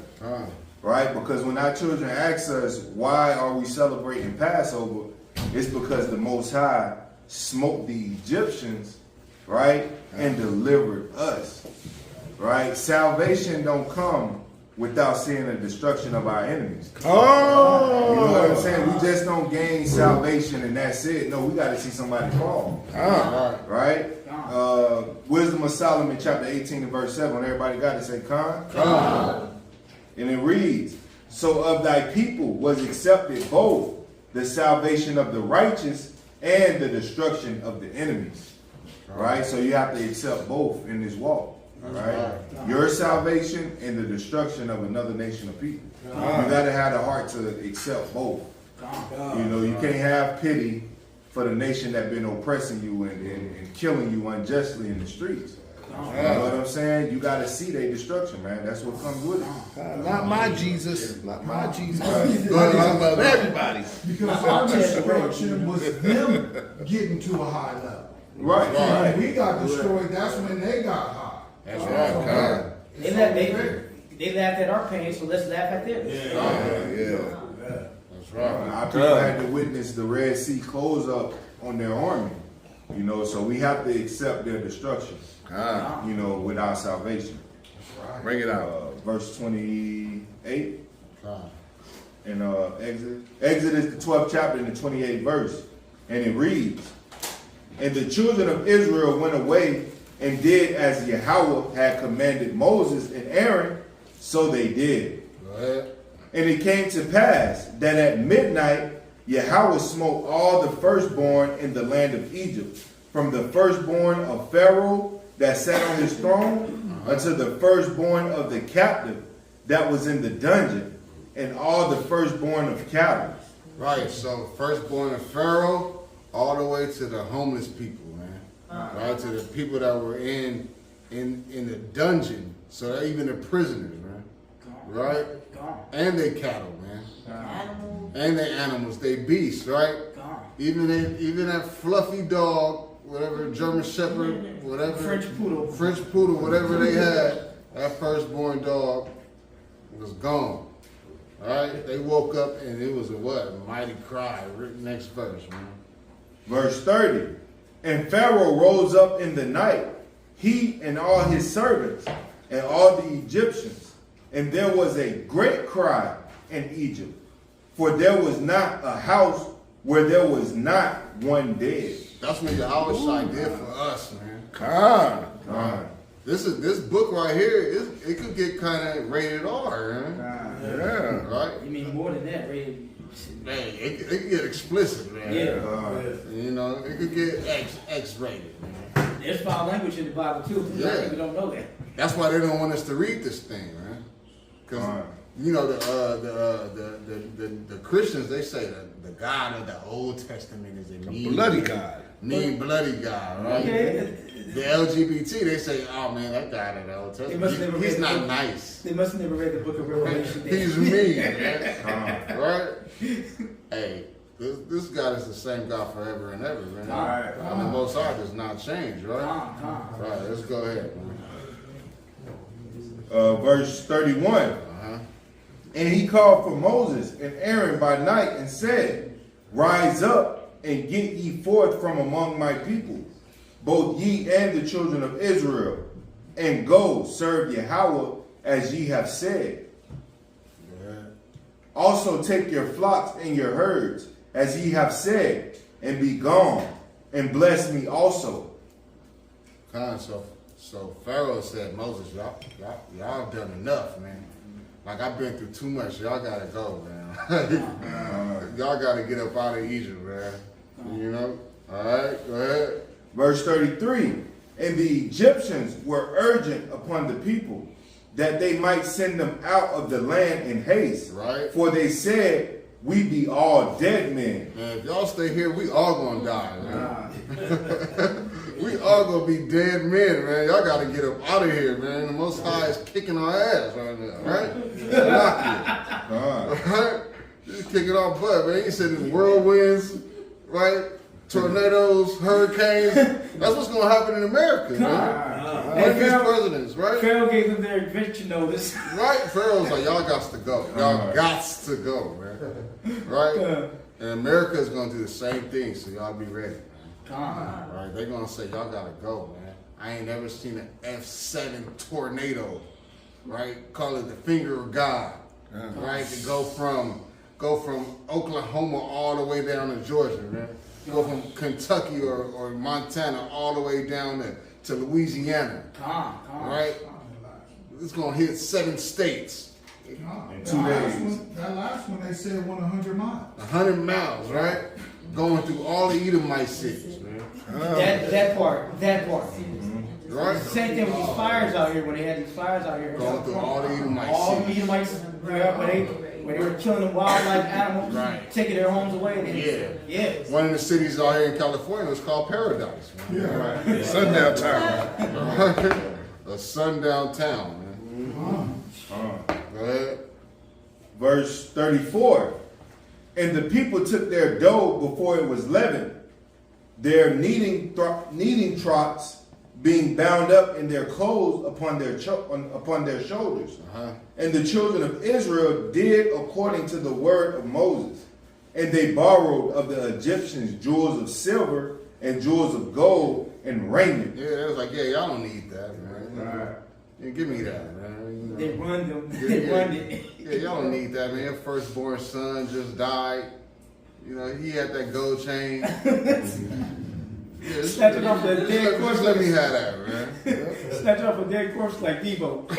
Right? Because when our children ask us, why are we celebrating Passover? It's because the Most High smote the Egyptians, right? And delivered us, right? Salvation don't come without seeing the destruction of our enemies. Oh! You know what I'm saying? We just don't gain salvation and that's it. No, we got to see somebody fall. Right? Wisdom of Solomon, chapter 18 and verse 7. Everybody got to say, Con. And it reads, so of thy people was accepted both the salvation of the righteous and the destruction of the enemies. Right? So you have to accept both in this walk. Right? Your salvation and the destruction of another nation of people. You got to have the heart to accept both. You know, you can't have pity for the nation that been oppressing you and killing you unjustly in the streets. You know what I'm saying? You got to see their destruction, man. That's what comes with it. Not my Jesus. Not my Jesus. About everybody. Because our destruction was them getting to a high level. Right. When we got destroyed, that's when they got high. That's right. They laughed at our pain, so let's laugh at theirs. Yeah. That's right. Our people had to witness the Red Sea close up on their army. You know, so we have to accept their destruction, Con. you know, with our salvation. Bring it out. Verse 28 Con. in Exodus. Exodus, the 12th chapter, and the 28th verse. And it reads, "And the children of Israel went away and did as Yahweh had commanded Moses and Aaron, so they did. Go ahead. And it came to pass that at midnight Yahweh smote all the firstborn in the land of Egypt, from the firstborn of Pharaoh that sat on his throne unto the firstborn of the captive that was in the dungeon, and all the firstborn of cattle." Right, so firstborn of Pharaoh, all the way to the homeless people, man. Right, to the people that were in the dungeon. So they're even the prisoners, man. Right? And they cattle, man. Animals. And they animals, they beasts, right? Even that fluffy dog, whatever, German Shepherd, whatever. French poodle, whatever they had, that firstborn dog was gone. Alright? They woke up and it was a what? A mighty cry. Next verse, man. Verse 30. "And Pharaoh rose up in the night, he and all his servants, and all the Egyptians. And there was a great cry in Egypt, for there was not a house where there was not one dead." That's what H.O.I did for us, man. Con. This book right here, it could get kind of rated R, man. Yeah. Right? You mean more than that, Ray? Man, it could get explicit, man. Yeah. You know, it could get X-rated, man. There's foul language in the Bible too. A lot of people don't know that. That's why they don't want us to read this thing, man. Because you know the Christians, they say that the God of the Old Testament is a mean, Bloody God. mean bloody God, right? Okay. The LGBT, they say, oh man, that God of the Old Testament, he's not nice. They must have never read the book of Revelation. He's mean, man. Right? Hey, this God is the same God forever and ever, man. And the Most High does not change, right? Right, let's go ahead, man. Verse 31. "And he called for Moses and Aaron by night and said, Rise up and get ye forth from among my people, both ye and the children of Israel, and go serve Yahweh as ye have said. Also take your flocks and your herds, as ye have said, and be gone, and bless me also." So Pharaoh said, Moses, y'all done enough, man. Like, I've been through too much. Y'all gotta go, man. Y'all gotta get up out of Egypt, man. You know? All right, go ahead. Verse 33. "And the Egyptians were urgent upon the people, that they might send them out of the land in haste. Right. For they said, We be all dead men." Man, if y'all stay here, we all gonna die, man. We all gonna be dead men, man. Y'all gotta get up out of here, man. The Most High is kicking our ass right now, right? Right? He's kicking our butt, man. He said it's whirlwinds, right? Tornadoes, hurricanes. That's what's gonna happen in America, man. One of these presidents, right? Pharaoh gave them their adventure notice. Right? Pharaoh's like, y'all got to go. Y'all got to go, man. Right? And America is gonna do the same thing, so y'all be ready. Right, they're gonna say y'all gotta go, man. I ain't never seen an F7 tornado, right? Call it the finger of God, right? To go from Oklahoma all the way down to Georgia, man. Go from Kentucky or Montana all the way down to Louisiana, right? It's gonna hit 7 states In 2 days. That last one they said went 100 miles. 100 miles, right? Going through all the Edomite cities, man. That part. Right? Same thing with these fires out here, when they had these fires out here. Going through all the Edomite All the cities. Edomites, when they were killing the wildlife animals, Right. taking their homes away. Yeah. One of the cities out here in California was called Paradise, man. Yeah. Sundown town. A sundown town, man. Go ahead. Verse 34. "And the people took their dough before it was leavened, their kneading troughs being bound up in their clothes upon their shoulders. And the children of Israel did according to the word of Moses. And they borrowed of the Egyptians jewels of silver and jewels of gold and raiment. Yeah, they was like, yeah, y'all don't need that, man. Right. Yeah, give me that, man. You know. They run them. Yeah, They yeah. run it. Yeah, y'all don't need that, man. Your firstborn son just died. You know, he had that gold chain. Yeah, Snatching off that dead corpse. Let me have that, man. Snatch off a dead corpse like Debo.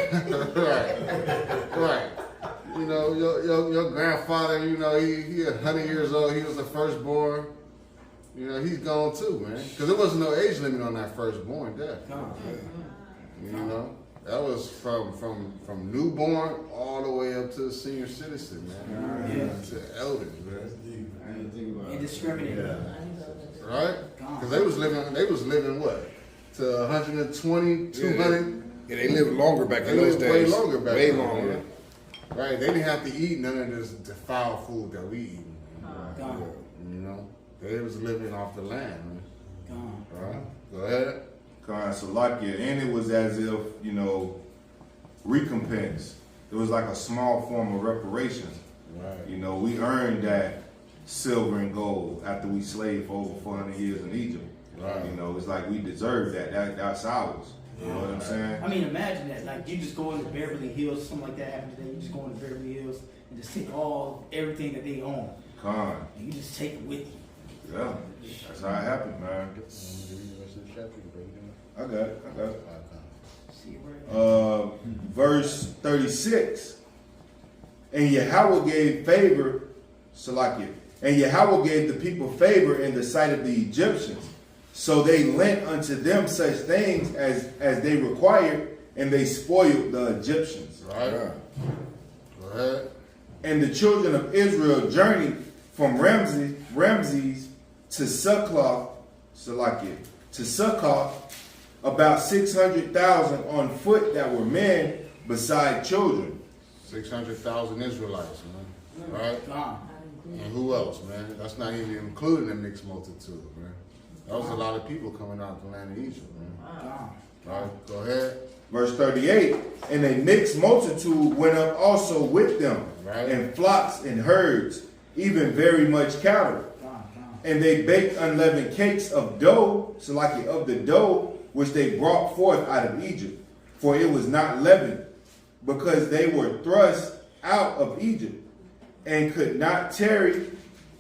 Right. You know, your grandfather, you know, he 100 years old. He was the firstborn. You know, he's gone too, man. Because there wasn't no age limit on that firstborn death. You know, that was from newborn all the way up to senior citizen, man. Yeah. To elders, man. Indiscriminate. Right? Because they was living what? To 120, 200. Yeah, they lived longer back They in those lived days. way longer back Way then, longer. man. Right? They didn't have to eat none of this foul food that we eat. Gone. You know? They was living off the land, man. Gone. All right? Go ahead. Salakia, and it was as if, you know, recompense. It was like a small form of reparations. Right. You know, we earned that silver and gold after we slaved for over 400 years in Egypt. Right. You know, it's like we deserve that. That's ours. You know what I'm saying? I mean, imagine that. Like, you just go into Beverly Hills, something like that happened today. You just go into Beverly Hills and just take everything that they own. Con. And you just take it with you. Yeah. That's how it happened, man. I got it. See it right Verse 36. And Yahweh gave favor, Salakia, and Yahweh gave the people favor in the sight of the Egyptians. So they lent unto them such things as they required, and they spoiled the Egyptians. Right. Go ahead. And the children of Israel journeyed from Ramses to Succoth, Salakia, to Succoth, about 600,000 on foot that were men beside children. 600,000 Israelites, man. Right? Gone. And who else, man? That's not even including the mixed multitude, man. That was a lot of people coming out of the land of Egypt, man. Gone. All right, go ahead. Verse 38, and a mixed multitude went up also with them, Right. and flocks and herds, even very much cattle. Gone. And they baked unleavened cakes of dough, so like of the dough which they brought forth out of Egypt, for it was not leavened, because they were thrust out of Egypt, and could not tarry,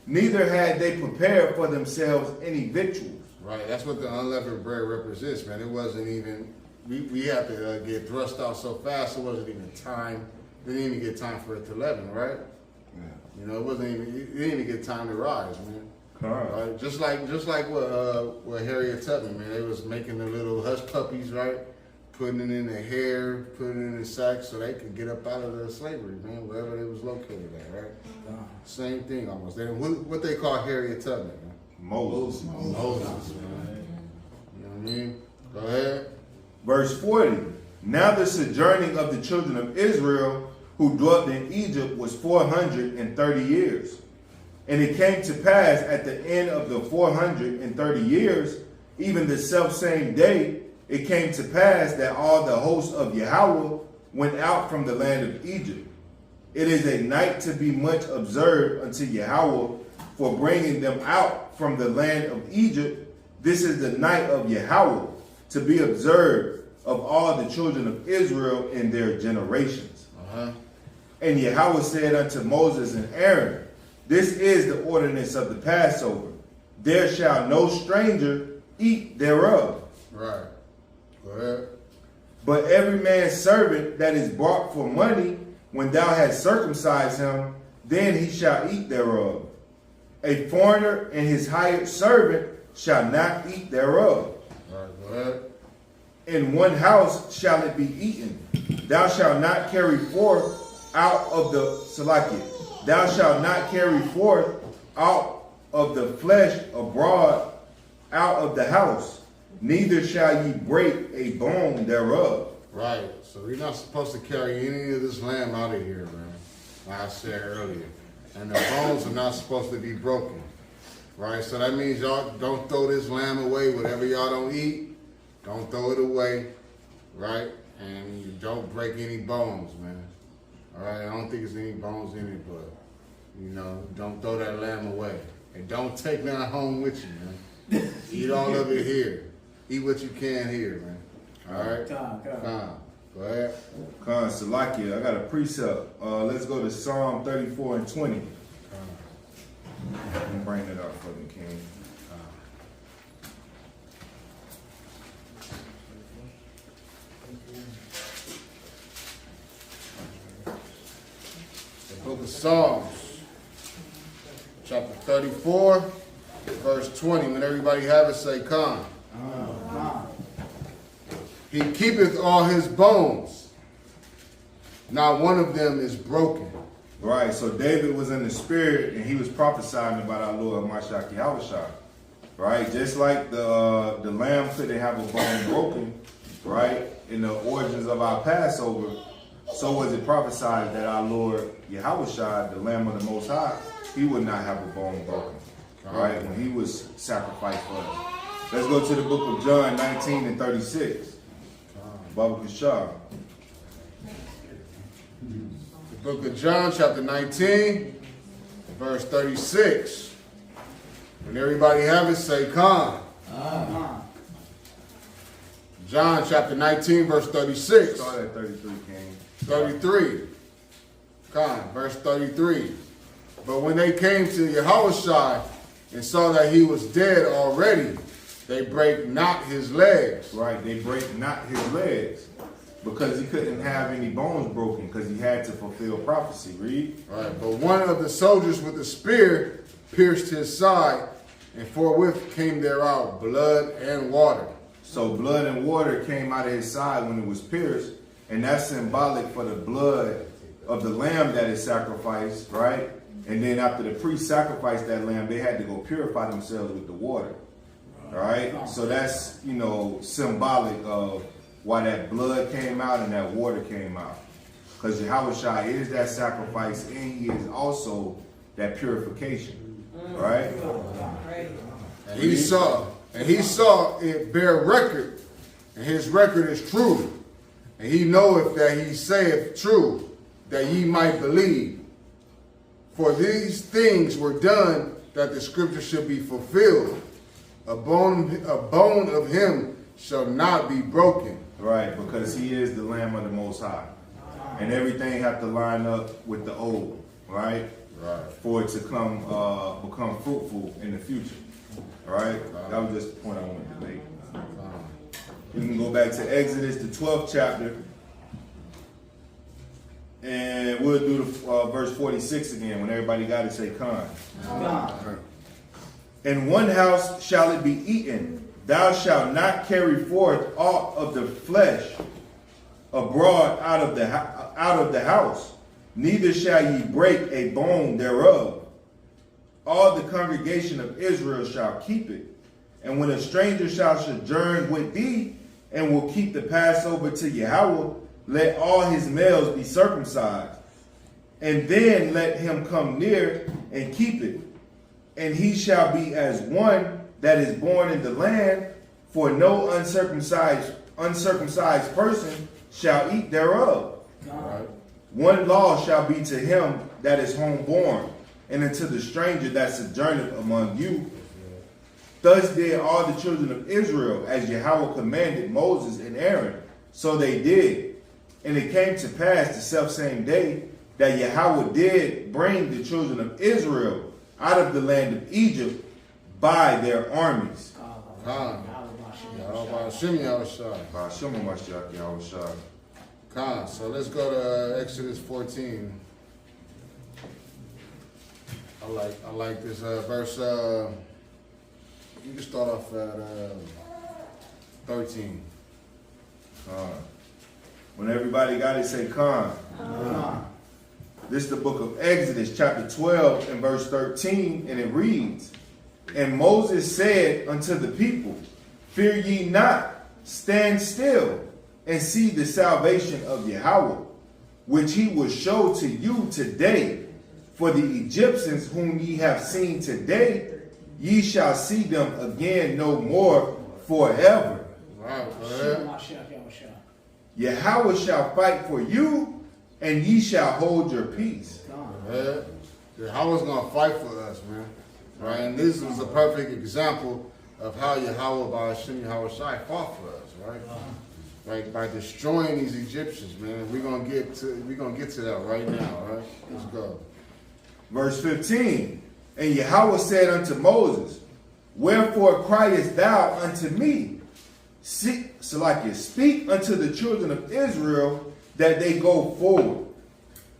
neither had they prepared for themselves any victuals. Right, that's what the unleavened bread represents, man. It wasn't even, we had to get thrust out so fast, it wasn't even time. They didn't even get time for it to leaven, right? You know, it didn't even get time to rise, man. Right? Just like what Harriet Tubman, man, they was making the little hush puppies, right? Putting it in their hair, putting it in their sacks so they could get up out of the slavery, man, wherever they was located at, right? Same thing almost. What they call Harriet Tubman, man? Moses. Moses, man. You know what I mean? Go ahead. Verse 40, now the sojourning of the children of Israel who dwelt in Egypt was 430 years. And it came to pass at the end of the 430 years, even the selfsame day, it came to pass that all the hosts of Yahweh went out from the land of Egypt. It is a night to be much observed unto Yahweh for bringing them out from the land of Egypt. This is the night of Yahweh to be observed of all the children of Israel in their generations. And Yahweh said unto Moses and Aaron, this is the ordinance of the Passover. There shall no stranger eat thereof. Right. Go ahead. But every man's servant that is bought for money, when thou hast circumcised him, then he shall eat thereof. A foreigner and his hired servant shall not eat thereof. All right, go ahead. In one house shall it be eaten. Thou shalt not carry forth out of the Salakia. Thou shalt not carry forth out of the flesh abroad out of the house, neither shall ye break a bone thereof. Right. So we're not supposed to carry any of this lamb out of here, man. Like I said earlier. And the bones are not supposed to be broken. Right? So that means y'all don't throw this lamb away. Whatever y'all don't eat, don't throw it away. Right? And you don't break any bones, man. All right? I don't think there's any bones in it, but, You know, don't throw that lamb away. And don't take none home with you, man. Eat all of it here. Eat what you can here, man. All right? Come. Go ahead. Khan Salakia, I got a precept. Let's go to Psalm 34 and 20. Let me bring it up for the king. The book of Psalms, chapter 34, verse 20. When everybody have it, say, come. He keepeth all his bones. Not one of them is broken. Right, so David was in the spirit and he was prophesying about our Lord Mashiach Yahushua. Right, just like the lamb couldn't have a bone broken, right, in the origins of our Passover, so was it prophesied that our Lord Yahushua, the Lamb of the Most High, he would not have a bone broken, right, when he was sacrificed for us. Let's go to the book of John 19 and 36. Baba Kashar. The book of John, chapter 19, verse 36. When everybody have it, say, come. John, chapter 19, verse 36. Start at 33, King. 33. Come, verse 33. But when they came to Yahushua and saw that he was dead already, they brake not his legs. Right, they break not his legs because he couldn't have any bones broken because he had to fulfill prophecy. Read. Right, but one of the soldiers with a spear pierced his side, and forthwith came there out blood and water. So blood and water came out of his side when it was pierced, and that's symbolic for the blood of the lamb that is sacrificed, right? And then after the priest sacrificed that lamb, they had to go purify themselves with the water. All right, so that's, you know, symbolic of why that blood came out and that water came out. Because Yahushua is that sacrifice and he is also that purification, right? And he saw it bear record, and his record is true. And he knoweth that he saith true, that ye might believe. For these things were done that the scripture should be fulfilled. A bone of him shall not be broken. Right, because he is the Lamb of the Most High. And everything have to line up with the old, right? Right. For it to come become fruitful in the future. All right? That was just the point I wanted to make. We can go back to Exodus, the 12th chapter. And we'll do the verse 46 again. When everybody got it, say Khan. In one house shall it be eaten. Thou shalt not carry forth aught of the flesh abroad out of the house, neither shall ye break a bone thereof. All the congregation of Israel shall keep it. And when a stranger shall sojourn with thee, and will keep the Passover to Yahweh, let all his males be circumcised. And then let him come near and keep it. And he shall be as one that is born in the land, for no uncircumcised person shall eat thereof. Right. One law shall be to him that is homeborn, and unto the stranger that sojourneth among you. Thus did all the children of Israel, as Yahweh commanded Moses and Aaron, so they did. And it came to pass the selfsame day that Yahweh did bring the children of Israel out of the land of Egypt by their armies. Khan. Khan. So let's go to Exodus 14. I like this verse. You can start off at 13. When everybody got it, say Khan. This is the book of Exodus, chapter 12, and verse 13, and it reads, And Moses said unto the people, Fear ye not, stand still, and see the salvation of Yahweh, which he will show to you today. For the Egyptians whom ye have seen today, ye shall see them again no more forever. Wow. Yahweh shall fight for you, and ye shall hold your peace. Yahweh's gonna fight for us, man. Right? And this was a perfect example of how Yahweh by Hashem Yahushai fought for us, right? Like by destroying these Egyptians, man. We're gonna get to that right now, right? Let's go. Verse 15. And Yahweh said unto Moses, wherefore criest thou unto me? Speak unto the children of Israel that they go forward.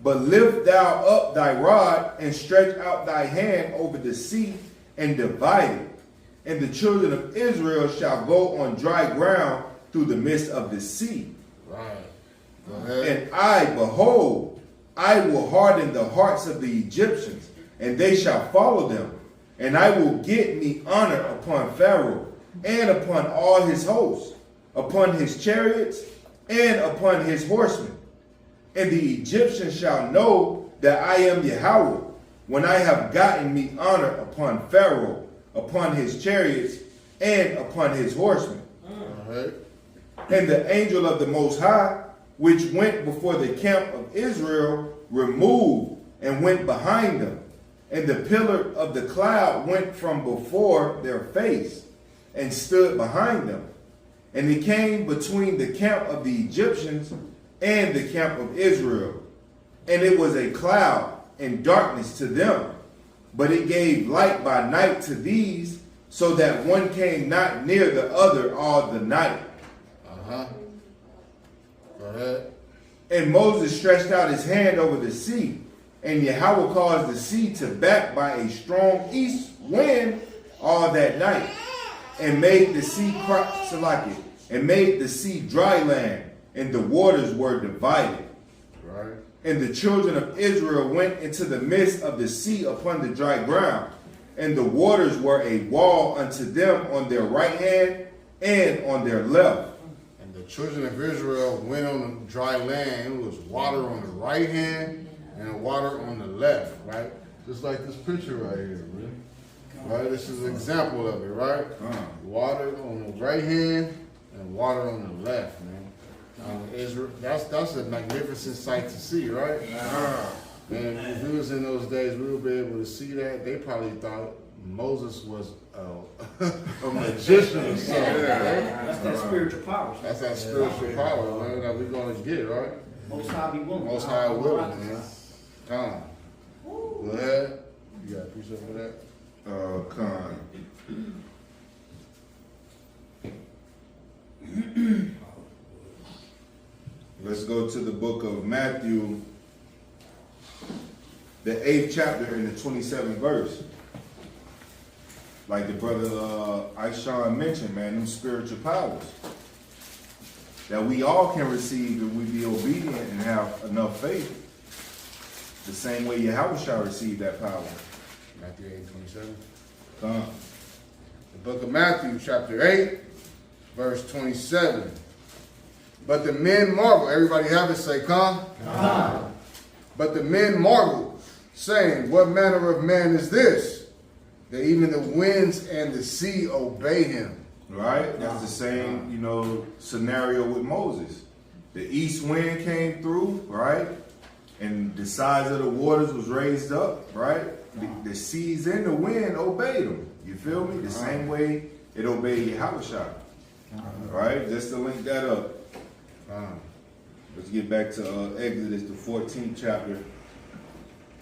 But lift thou up thy rod and stretch out thy hand over the sea and divide it. And the children of Israel shall go on dry ground through the midst of the sea. Right. Go ahead. And I, behold, I will harden the hearts of the Egyptians, and they shall follow them. And I will get me honor upon Pharaoh and upon all his hosts, upon his chariots and upon his horsemen. And the Egyptians shall know that I am Yahweh, when I have gotten me honor upon Pharaoh, upon his chariots, and upon his horsemen. Right. And the angel of the Most High, which went before the camp of Israel, removed and went behind them. And the pillar of the cloud went from before their face and stood behind them. And it came between the camp of the Egyptians and the camp of Israel. And it was a cloud and darkness to them, but it gave light by night to these, so that one came not near the other all the night. Uh-huh. Go ahead. And Moses stretched out his hand over the sea, and Yahweh caused the sea to back by a strong east wind all that night, and made the sea and made the sea dry land, and the waters were divided. Right. And the children of Israel went into the midst of the sea upon the dry ground, and the waters were a wall unto them on their right hand and on their left. And the children of Israel went on the dry land. It was water on the right hand and water on the left, right? Just like this picture right here, man. Right? This is an example of it, right? Water on the right hand and water on the left, man. Israel, that's a magnificent sight to see, right? Man, if we was in those days, we would be able to see that. They probably thought Moses was a magician or something. Right? That's that spiritual power. That's that spiritual power, man, that we're going to get, right? Most High be willing. Most High willing, man. Come. Go ahead. You got a piece of that? Con. Let's go to the book of Matthew, the 8th chapter and the 27th verse. Like the brother H.O.I mentioned, man, them spiritual powers that we all can receive if we be obedient and have enough faith. The same way Yahweh shall receive that power. Matthew 8:27. Con. The book of Matthew, chapter 8, verse 27. But the men marvel. Everybody have it, say, come. But the men marvel, saying, what manner of man is this, that even the winds and the sea obey him? Right? That's the same, scenario with Moses. The east wind came through, right? And the size of the waters was raised up, right? The seas and the wind obeyed him. You feel me? The same way it obeyed Yahushua. Right? Just to link that up. Let's get back to Exodus, the 14th chapter.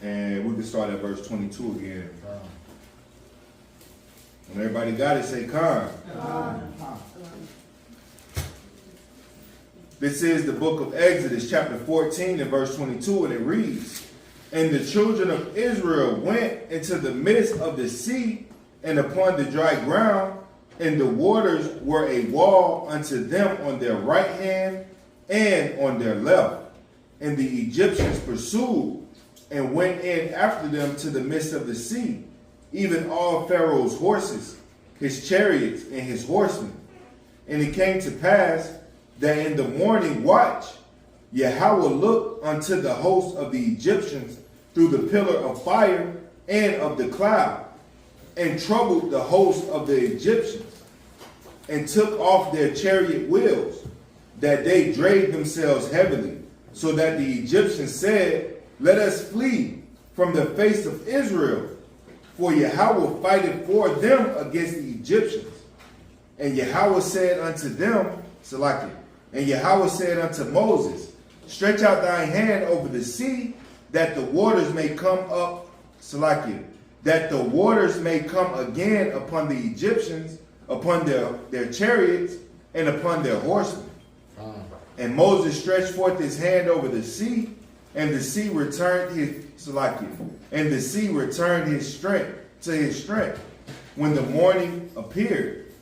And we can start at verse 22 again. When everybody got it, say Khan. This is the book of Exodus, chapter 14 and verse 22, and it reads, and the children of Israel went into the midst of the sea and upon the dry ground, and the waters were a wall unto them on their right hand and on their left. And the Egyptians pursued and went in after them to the midst of the sea, even all Pharaoh's horses, his chariots, and his horsemen. And it came to pass that in the morning watch, Yahweh looked unto the host of the Egyptians through the pillar of fire and of the cloud, and troubled the host of the Egyptians, and took off their chariot wheels, that they drave themselves heavily, so that the Egyptians said, let us flee, from the face of Israel. For Yahweh fighteth for them against the Egyptians. And Yahweh said unto them, Salakia, and Yahweh said unto Moses, stretch out thy hand over the sea, that the waters may come up, Salakia, that the waters may come again upon the Egyptians, upon their chariots, and upon their horsemen. And Moses stretched forth his hand over the sea, and the sea returned his Salakia, and the sea returned his strength to his strength when the morning appeared.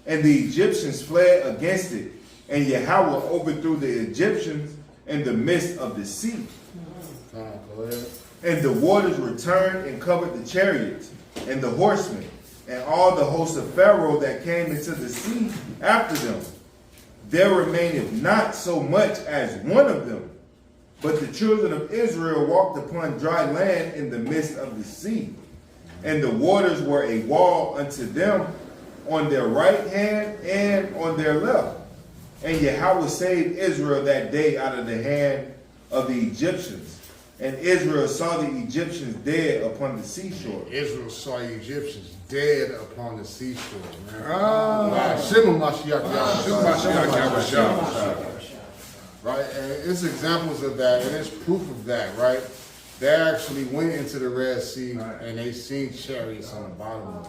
And the Egyptians fled against it, and Yahweh overthrew the Egyptians in the midst of the sea. And the waters returned and covered the chariots and the horsemen and all the hosts of Pharaoh that came into the sea after them. There remaineth not so much as one of them. But the children of Israel walked upon dry land in the midst of the sea. And the waters were a wall unto them on their right hand and on their left. And Yahweh saved Israel that day out of the hand of the Egyptians. And Israel saw the Egyptians dead upon the seashore. Israel saw the Egyptians dead upon the seashore, man. Wow. Shema Mashiach Yahweh. Right? And it's examples of that, and it's proof of that, right? They actually went into the Red Sea and they seen chariots on the bottom of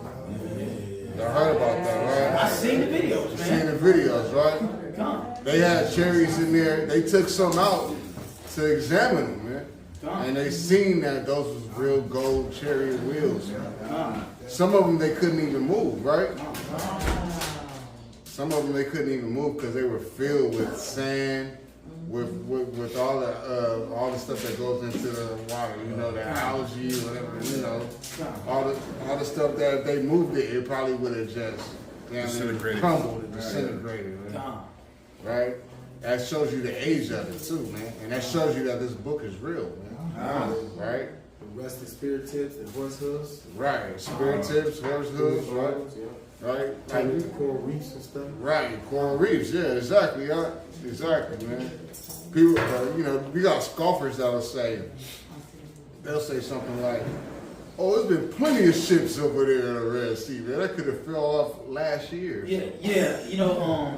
it. Y'all heard about that, right? I seen the videos, man. Seen the videos, right? Come. They had chariots in there. They took some out to examine them, man. And they seen that those was real gold chariot wheels, man. Some of them they couldn't even move, right? Some of them they couldn't even move because they were filled with sand, with all the stuff that goes into the water. You know, the algae, whatever. You know, all the stuff that if they moved it, it probably would have just Disintegrated. crumbled and disintegrated. Right? That shows you the age of it too, man. And that shows you that this book is real, man. Right? The rusted spirit tips and horse hooves. Right. Spirit tips, horse hooves, right? Right? Like the coral reefs and stuff. Right, coral reefs, yeah, exactly, yeah. Exactly, man. People, you know, we got scoffers that'll say something like, oh, there's been plenty of ships over there in the Red Sea, man. That could have fell off last year. Yeah, you know,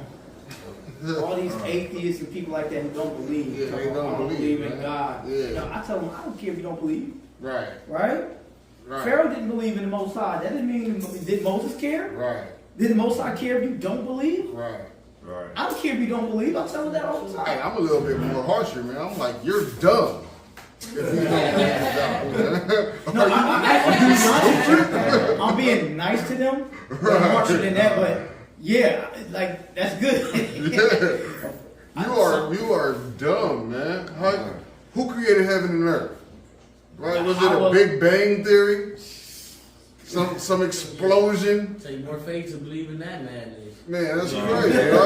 all these atheists and people like that who don't believe. Yeah, they don't believe, in man. God. Yeah. You know, I tell them, I don't care if you don't believe. Right. Right? Right. Pharaoh didn't believe in the Most High. That didn't mean, did Moses care? Right. Did the Most High care if you don't believe? Right. Right. I don't care if you don't believe. I tell them that all the time. Hey, I'm a little bit more harsher, man. I'm like, you're dumb. If you don't believe in God. No, I'm actually I'm being nice to them. I'm harsher than that, but yeah, like that's good. You are dumb, man. Who created heaven and earth? Right? Was it a Big Bang theory? Some explosion? Take more faith to believe in that madness. Man, that's crazy, right?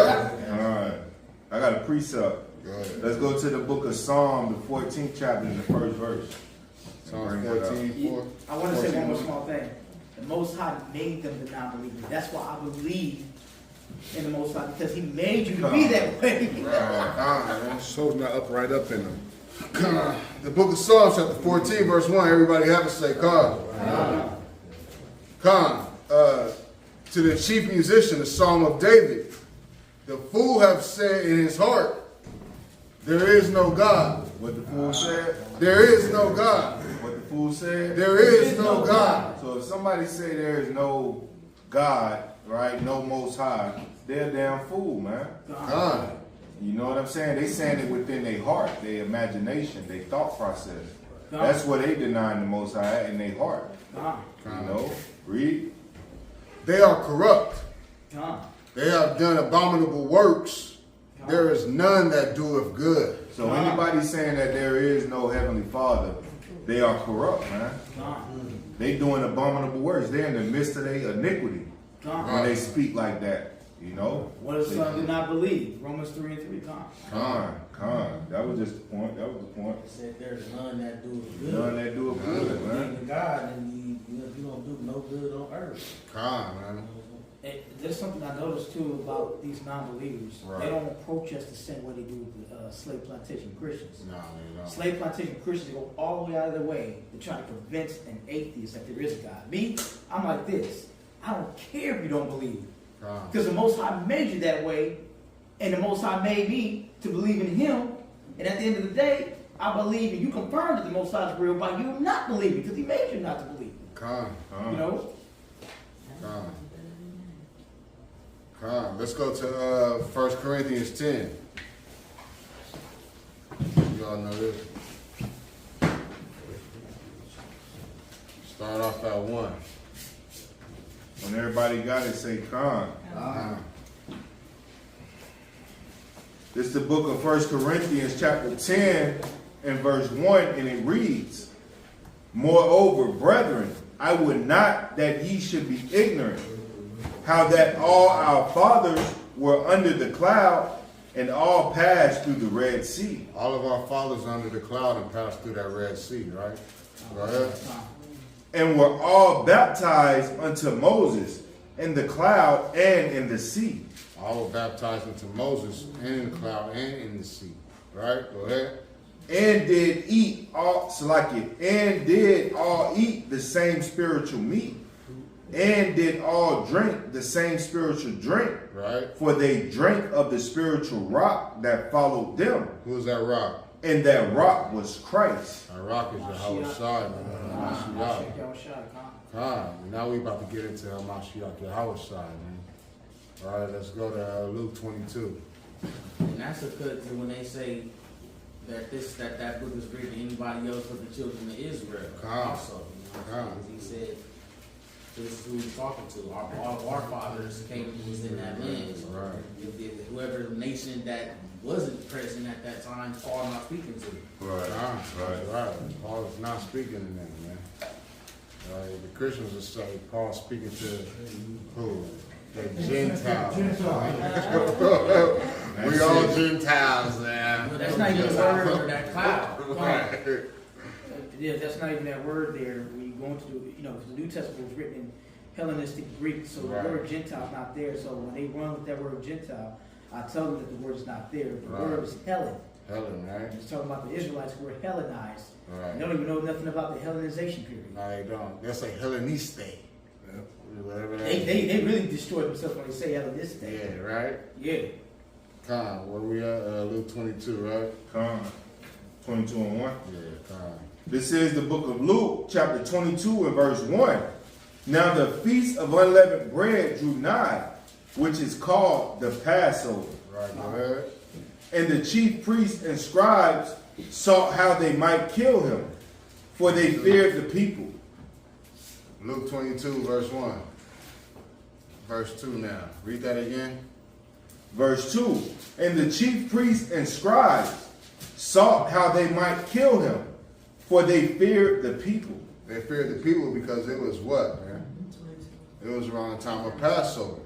All right. I got a precept. Let's go to the book of Psalm, the 14th chapter, and the first verse. Psalm 14:4. I want to say one more small thing. The Most High made them to not believe. That's why I believe in the Most High, because He made you to be that way. Right. Soul's not right up in them. The book of Psalms, chapter 14, verse 1. Everybody have to say, Khan. Khan. To the chief musician, the Psalm of David. The fool have said in his heart, there is no God. What the fool said? There is no God. What the fool said? There is no God. So if somebody say there is no God, right, no Most High, they're a damn fool, man. God. You know what I'm saying? They saying it within their heart, their imagination, their thought process. That's what they denying the Most High in their heart. You know? Read. They are corrupt. They have done abominable works. There is none that doeth good. So anybody saying that there is no Heavenly Father, they are corrupt, man. They doing abominable works. They're in the midst of their iniquity when they speak like that. You know? What if some do not believe? Romans 3:3. Con. That was just the point. That was the point. It said there's none that do it good. None that do it good, man. Believe in God, and you don't do no good on earth. Khan, man. There's something I noticed too about these non-believers. Right. They don't approach us the same way they do with the slave plantation Christians. No, they don't. Slave plantation Christians go all the way out of their way to try to convince an atheist that there is a God. Me, I'm like this. I don't care if you don't believe. Because the Most High made you that way, and the Most High made me to believe in Him. And at the end of the day, I believe, and you confirm that the Most High is real by you not believing, because He made you not to believe. You know? Let's go to 1 Corinthians 10. You all know this. Start off at 1. When everybody got it, say Khan. This is the book of 1 Corinthians chapter 10 and verse 1, and it reads, Moreover, brethren, I would not that ye should be ignorant, how that all our fathers were under the cloud, and all passed through the Red Sea. All of our fathers under the cloud and passed through that Red Sea, right? Go ahead. And were all baptized unto Moses in the cloud and in the sea. All were baptized into Moses and in the cloud and in the sea, right? Go ahead. And did eat all, and did all eat the same spiritual meat, and did all drink the same spiritual drink, right? For they drank of the spiritual rock that followed them. Who is that rock? And that rock was Christ. That rock is H.O.I, man. Now we about to get into Mashiach, H.O.I, man. All right, let's go to Luke 22. And that's a cut to when they say that that book is written to anybody else but the children of Israel. Also, you know, he said, this is who he's talking to. All of our fathers came who was in that land. So if whoever nation that wasn't present at that time, Paul not speaking to. Right. Paul is not speaking to them, man. The Christians will say Paul speaking to who? The Gentiles. We all Gentiles, man. Well, that's not even the word or that cloud. Right. Yeah, that's not even that word there. When you go into because the New Testament was written in Hellenistic Greek, so the word Gentile is not there. So when they run with that word Gentile, I tell them that the word is not there. The word is Hellen. Hellen, right? It's talking about the Israelites who were Hellenized. Right. They don't even know nothing about the Hellenization period. No, they don't. They'll say Helleniste. Whatever that They really destroy themselves when they say Helleniste. Yeah, right? Yeah. Where we at? Luke 22, right? 22 and 1. Yeah, This is the book of Luke, chapter 22 and verse 1. Now the feast of unleavened bread drew nigh, which is called the Passover. Right, go ahead. And the chief priests and scribes sought how they might kill him, for they feared the people. Luke 22, verse 1. Verse 2 now. Read that again. Verse 2. And the chief priests and scribes sought how they might kill him, for they feared the people. They feared the people because it was what, man? It was around the time of Passover.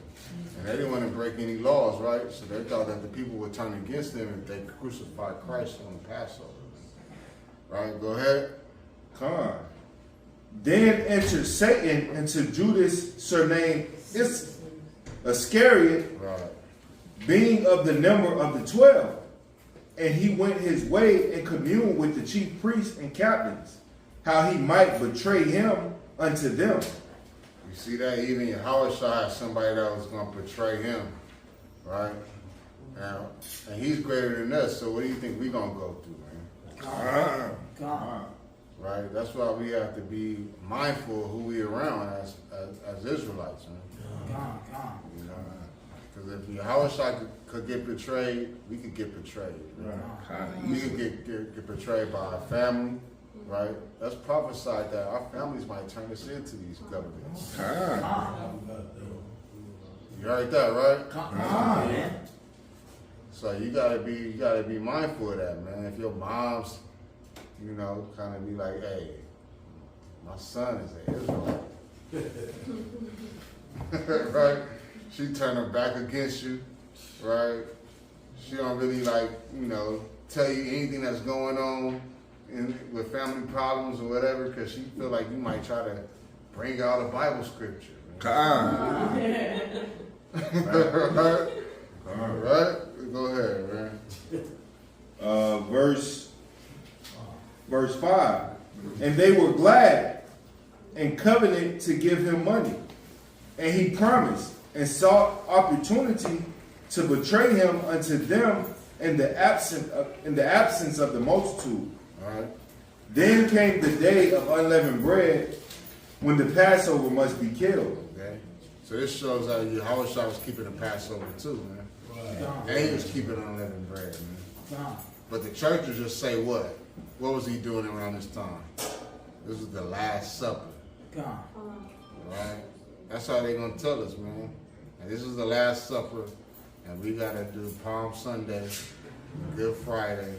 And they didn't want to break any laws, right? So they thought that the people would turn against them if they crucified Christ on the Passover. Right? Go ahead. Then entered Satan into Judas, surnamed Iscariot, being of the number of the 12. And he went his way and communed with the chief priests and captains, how he might betray him unto them. You see that? Even Yahushua had somebody that was going to betray him, right? Now, and he's greater than us, so what do you think we're going to go through, man? God. Right? That's why we have to be mindful of who we around as Israelites, man. God. You know, because if Yahushua could get betrayed, we could get betrayed. Right? We could get betrayed by our family, right? That's prophesied that our families might turn us into these governments. You heard that, right? Man. So you gotta be mindful of that, man. If your mom's, kind of be like, hey, my son is an Israelite. Right? She turn her back against you, right? She don't really tell you anything that's going on with family problems or whatever, because she feel like you might try to bring out a Bible scripture, Right? Go ahead, man. Verse 5. And they were glad and covenanted to give him money. And he promised and sought opportunity to betray him unto them in the absence of the multitude. All right. Then came the day of unleavened bread, when the Passover must be killed. Okay. So this shows how H.O.I was keeping the Passover too, man. And he was keeping unleavened bread, man. But the church would just say what? What was he doing around this time? This is the Last Supper. Right? That's how they're gonna tell us, man. And this is the Last Supper, and we gotta do Palm Sunday, Good Friday.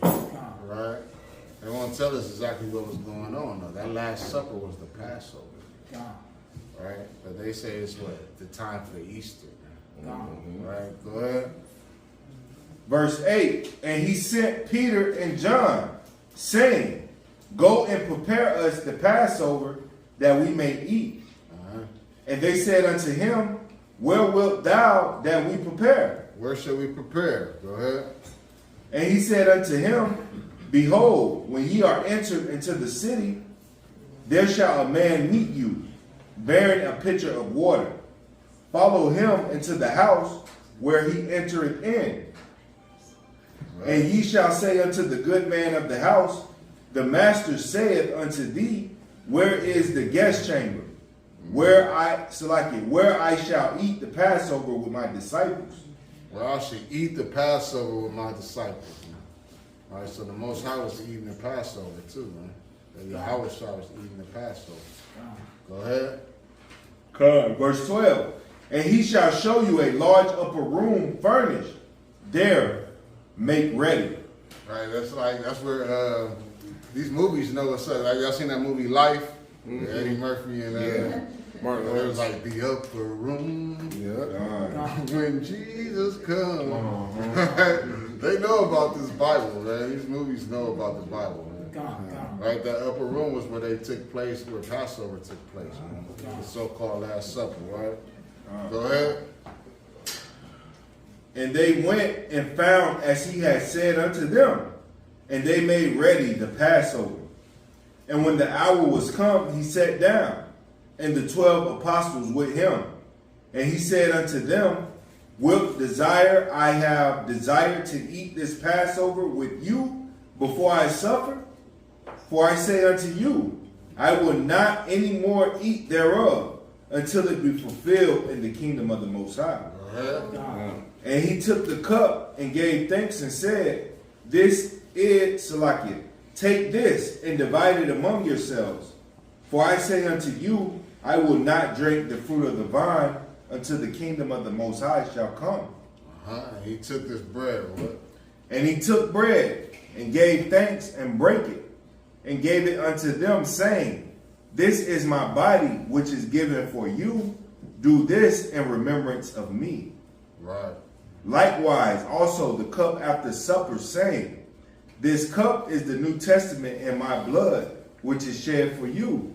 Right? They won't tell us exactly what was going on though. That Last Supper was the Passover. Right? But they say it's what? The time for Easter. Right? Go ahead. Verse 8. And he sent Peter and John, saying, Go and prepare us the Passover, that we may eat. And they said unto him, Where wilt thou that we prepare? Where shall we prepare? Go ahead. And he said unto him, Behold, when ye are entered into the city, there shall a man meet you, bearing a pitcher of water. Follow him into the house where he entereth in. Right. And ye shall say unto the good man of the house, The master saith unto thee, Where is the guest chamber? Where I shall eat the Passover with my disciples. Where I should eat the Passover with my disciples. All right, so the Most High was eating the Passover too, man. And Yahweh was eating the Passover. Go ahead. Verse 12. And he shall show you a large upper room furnished. There make ready. Right, that's where these movies know what's up. Like, y'all seen that movie Life? Eddie Murphy and Martin. It was like the upper room. When Jesus comes. They know about this Bible, man. These movies know about the Bible, man. Right, that upper room was where they took place, where Passover took place, man. The so-called Last Supper, right? Go ahead. And they went and found as he had said unto them, and they made ready the Passover. And when the hour was come, he sat down, and the 12 apostles with him. And he said unto them, Wilt desire I have desired to eat this Passover with you before I suffer? For I say unto you, I will not any more eat thereof until it be fulfilled in the kingdom of the Most High. And he took the cup and gave thanks and said, This is Salakia. Take this and divide it among yourselves. For I say unto you, I will not drink the fruit of the vine until the kingdom of the Most High shall come. He took this bread, what? And he took bread and gave thanks and brake it and gave it unto them, saying, This is my body which is given for you. Do this in remembrance of me. Right. Likewise, also the cup after supper, saying, This cup is the New Testament in my blood, which is shed for you.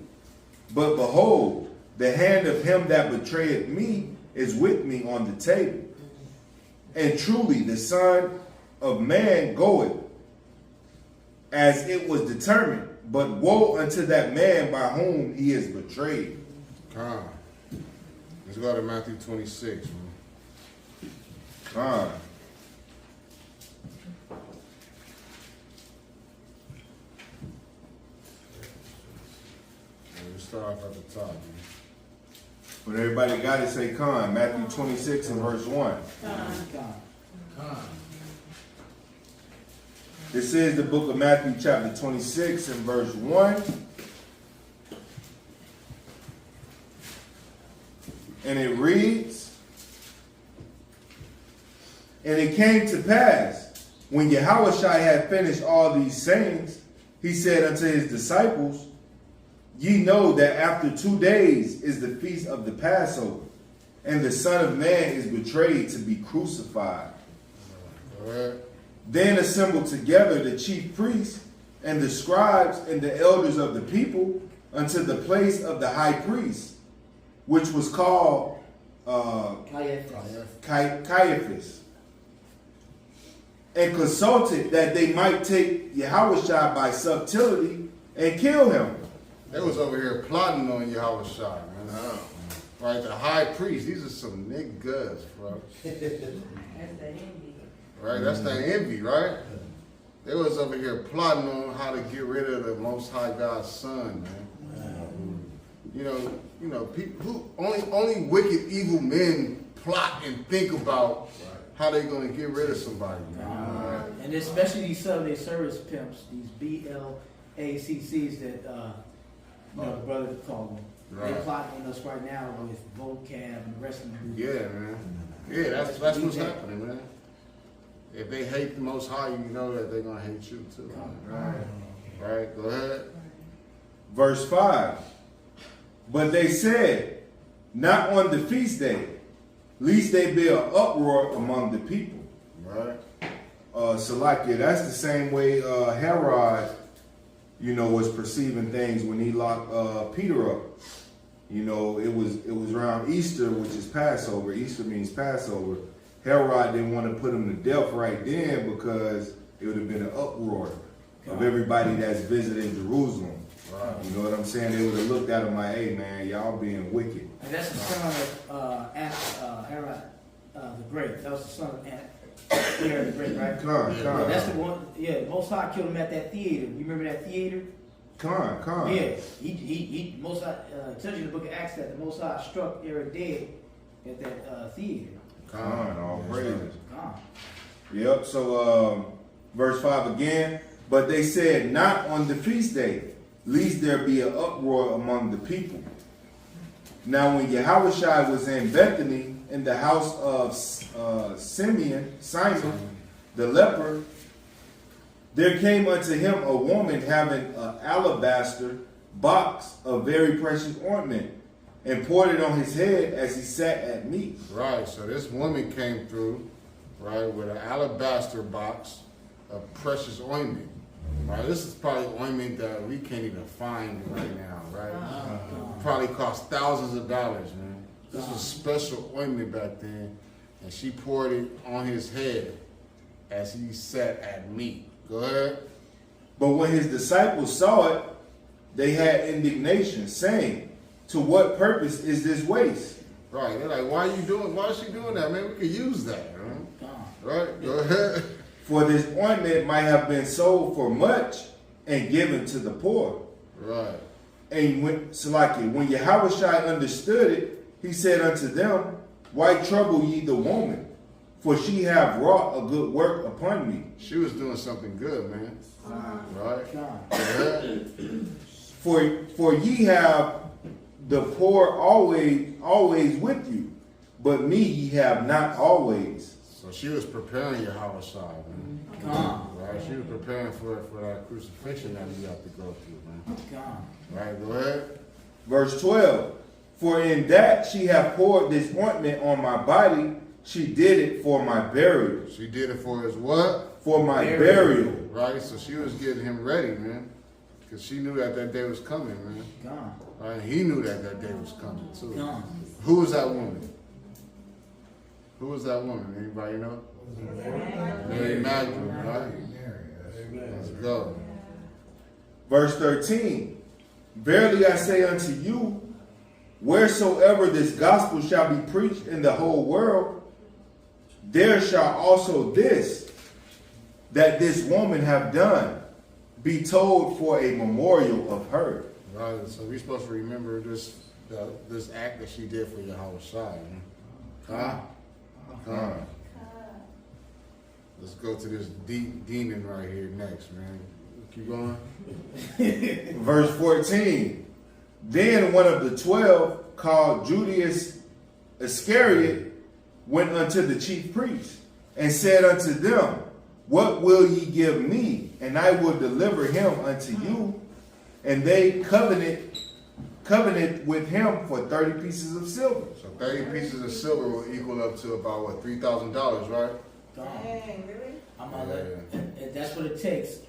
But behold, the hand of him that betrayeth me is with me on the table. And truly the Son of Man goeth, as it was determined, but woe unto that man by whom he is betrayed. Let's go to Matthew 26. Let's start off at the top, man. When everybody got it, say Con. Matthew 26 and verse 1. This is the book of Matthew chapter 26 and verse 1. And it reads, And it came to pass, when Yahushua had finished all these sayings, he said unto his disciples, Ye know that after 2 days is the feast of the Passover, and the Son of Man is betrayed to be crucified. Then assembled together the chief priests and the scribes and the elders of the people unto the place of the high priest. which was called Caiaphas, and consulted that they might take Yahushua by subtlety and kill him. They was over here plotting on Yahushua, man. Right, the high priest. These are some niggas, bro. That's the envy. Right, that's the envy, right? They was over here plotting on how to get rid of the Most High God's Son, man. You know, people who only wicked, evil men plot and think about how they gonna get rid of somebody, man. And especially these Sunday service pimps, these BLACCs that the brother called them. Right. They plotting on us right now with vocab and the rest of them. Yeah, man. Yeah, that's what's happening, man. If they hate the Most High, you know that they're gonna hate you too. Right. Right. Go ahead. Verse 5. But they said, not on the feast day, lest they be an uproar among the people. Right. Salakia, that's the same way Herod, was perceiving things when he locked Peter up. It was around Easter, which is Passover. Easter means Passover. Herod didn't want to put him to death right then because it would have been an uproar of everybody that's visiting Jerusalem. Right. You know what I'm saying? They would have looked at him like, hey man, y'all being wicked. And that's the son of Herod the Great. That was the son of Herod the Great, right? Con. That's the one. Yeah, the Most High killed him at that theater. You remember that theater? Con. Yeah. He Most High tells you in the book of Acts that the Most High struck Herod dead at that theater. Con, all praises. Con. Yep. So verse 5 again. But they said, not on the feast day, lest there be an uproar among the people. Now when Yahushua was in Bethany, in the house of Simon, the leper, there came unto him a woman having an alabaster box of very precious ointment, and poured it on his head as he sat at meat. Right. So this woman came through, right, with an alabaster box of precious ointment. Right. This is probably ointment that we can't even find right now. Right. Probably cost thousands of dollars, man. This was special ointment back then, and she poured it on his head as he sat at meat. Go ahead. But when his disciples saw it, they had indignation, saying, to what purpose is this waste? Right. They're like, why is she doing that, man? We could use that, right? Go ahead. For this ointment might have been sold for much and given to the poor. Right. And when Yahushua understood it, he said unto them, why trouble ye the woman? For she have wrought a good work upon me. She was doing something good, man. Right? Go ahead. For ye have the poor always with you, but me ye have not always. So she was preparing Yahushua, man. Right? She was preparing for that crucifixion that we have to go through, man. Right, go ahead. Verse 12. For in that she hath poured this ointment on my body, she did it for my burial. She did it for his what? For my burial. Right, so she was getting him ready, man. Because she knew that day was coming, man. Right, he knew that day was coming, too. Who was that woman? Who was that woman? Anybody know? Mary Magdalene, right? Let's go. Verse 13. Verily I say unto you, wheresoever this gospel shall be preached in the whole world, there shall also this, that this woman have done, be told for a memorial of her. Right, so we're supposed to remember this act that she did for Yahushua. Let's go to this deep demon right here next, man. Keep going. Verse 14. Then one of the 12, called Judas Iscariot, went unto the chief priests, and said unto them, what will ye give me, and I will deliver him unto you? And they covenanted with him for 30 pieces of silver. So 30 pieces of silver will equal up to about, what, $3,000, right? Dang, really? And that's what it takes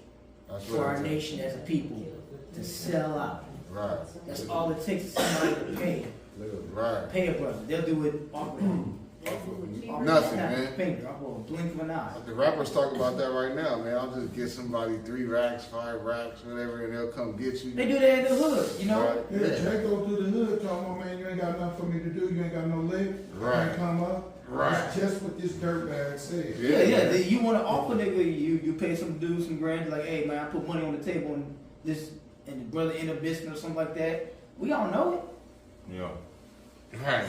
for our nation as a people to sell out. Right. That's all it takes is somebody to pay Right. Pay a brother. They'll do it off Nothing, man. finger, off of a blink of an eye. The rappers talk about that right now, man. I'll just get somebody 3 racks, 5 racks, whatever, and they'll come get you. They do that in the hood, you know? Right. Yeah, Jay go through the hood, tell him, man, you ain't got nothing for me to do, you ain't got no leg. Right. You come up. Right. That's just what this dirtbag said. Yeah. You want to offer nigga, you pay some dude some grand, like, hey man, I put money on the table and this, and the brother in a business or something like that. We all know it. Yeah. Right.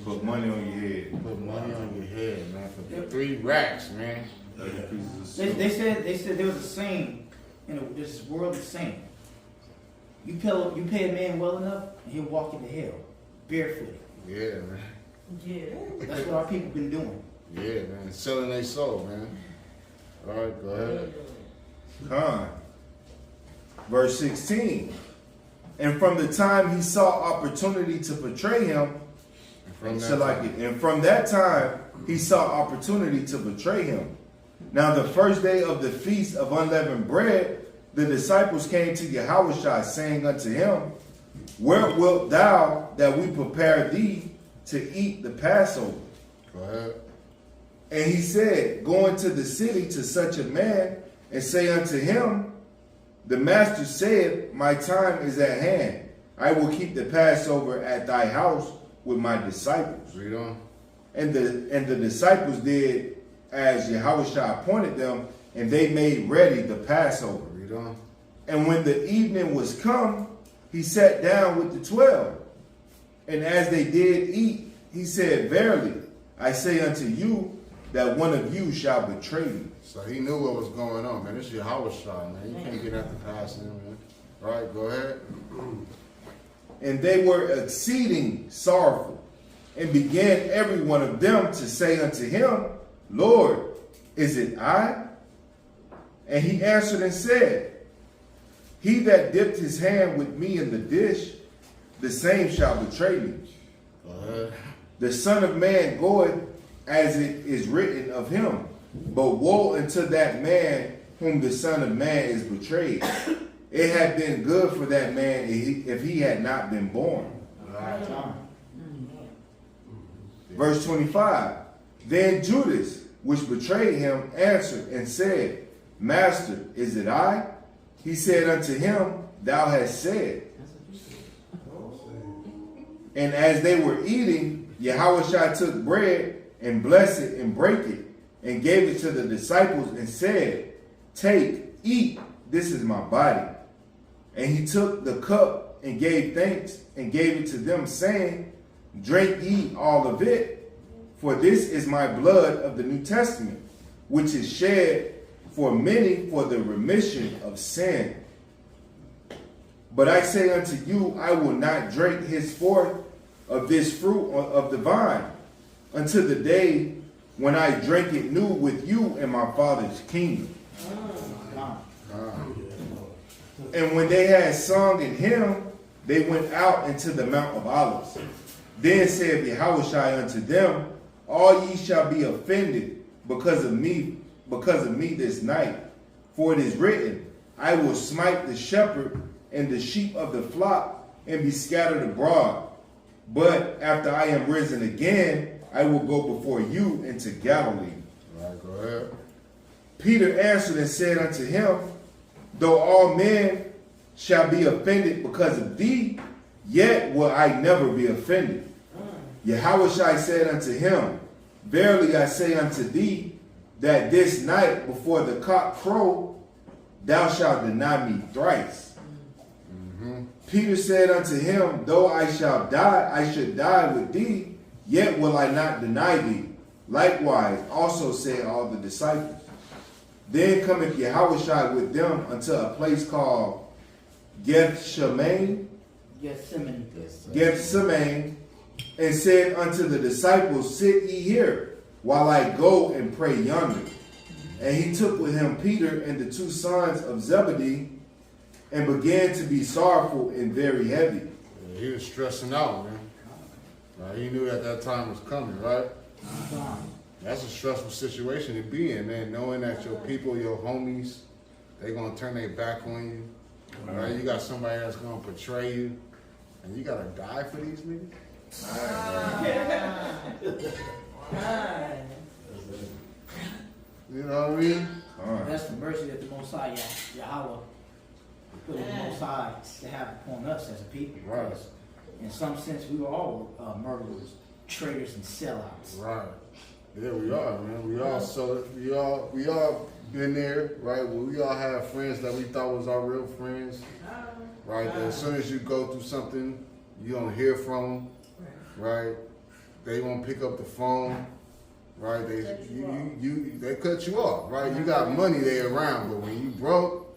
Put money on your head. Put money on your head, man, for the 3 racks, man. 30 pieces of silver. They said there was a saying, this world is saying, you pay a man well enough, and he'll walk into hell barefooted. Yeah, man. Yeah. That's what our people been doing. Yeah, man. Selling their soul, man. All right, go ahead. Verse 16. And from the time he saw opportunity to betray him, and from that time he saw opportunity to betray him. Now the first day of the feast of unleavened bread, the disciples came to Yahushua, saying unto him, Where wilt thou that we prepare thee to eat the Passover? Go ahead. And he said, Go into the city to such a man, and say unto him, The master said, My time is at hand. I will keep the Passover at thy house with my disciples. Read on. And the disciples did as Yahushua appointed them, and they made ready the Passover. Read on. And when the evening was come, he sat down with the 12. And as they did eat, he said, Verily, I say unto you, that one of you shall betray me. So he knew what was going on, man. This is Yahushua, man. You can't get after passing him, man. All right, go ahead. And they were exceeding sorrowful, and began every one of them to say unto him, Lord, is it I? And he answered and said, He that dipped his hand with me in the dish, the same shall betray me. Go ahead. The Son of Man goeth as it is written of him. But woe unto that man whom the Son of Man is betrayed. It had been good for that man if he had not been born. Verse 25. Then Judas, which betrayed him, answered and said, Master, is it I? He said unto him, Thou hast said. And as they were eating, Yahushua took bread and blessed it and brake it and gave it to the disciples and said, Take, eat, this is my body. And he took the cup and gave thanks and gave it to them, saying, Drink ye all of it, for this is my blood of the New Testament, which is shed for many for the remission of sin. But I say unto you, I will not drink henceforth of this fruit of the vine, until the day when I drink it new with you in my Father's kingdom. And when they had sung in hymn, they went out into the Mount of Olives. Then said Yahushua unto them, All ye shall be offended because of me this night. For it is written, I will smite the shepherd and the sheep of the flock and be scattered abroad. But after I am risen again, I will go before you into Galilee. All right, go ahead. Peter answered and said unto him, Though all men shall be offended because of thee, yet will I never be offended. Yahushua said unto him, Verily I say unto thee, that this night before the cock crow, thou shalt deny me thrice. Peter said unto him, Though I should die with thee, yet will I not deny thee. Likewise also said all the disciples. Then cometh Yahushua with them unto a place called Gethsemane, and said unto the disciples, Sit ye here, while I go and pray yonder. And he took with him Peter and the 2 sons of Zebedee, and began to be sorrowful and very heavy. Yeah, he was stressing out, man. Right, he knew that time was coming, right? That's a stressful situation to be in, man. Knowing that your people, your homies, they're going to turn their back on you. Right? You got somebody that's going to betray you. And you got to die for these niggas? You know what I mean? That's the mercy that the Most High, Yahweh, put in the Most High to have upon us as a people. Right. In some sense, we were all murderers, traitors, and sellouts. Right. Yeah, we are, man. We all been there, right? Well, we all have friends that we thought was our real friends, right? That as soon as you go through something, you don't hear from them, right? They won't pick up the phone, right? They cut you off, right? You got money, they around, but when you broke,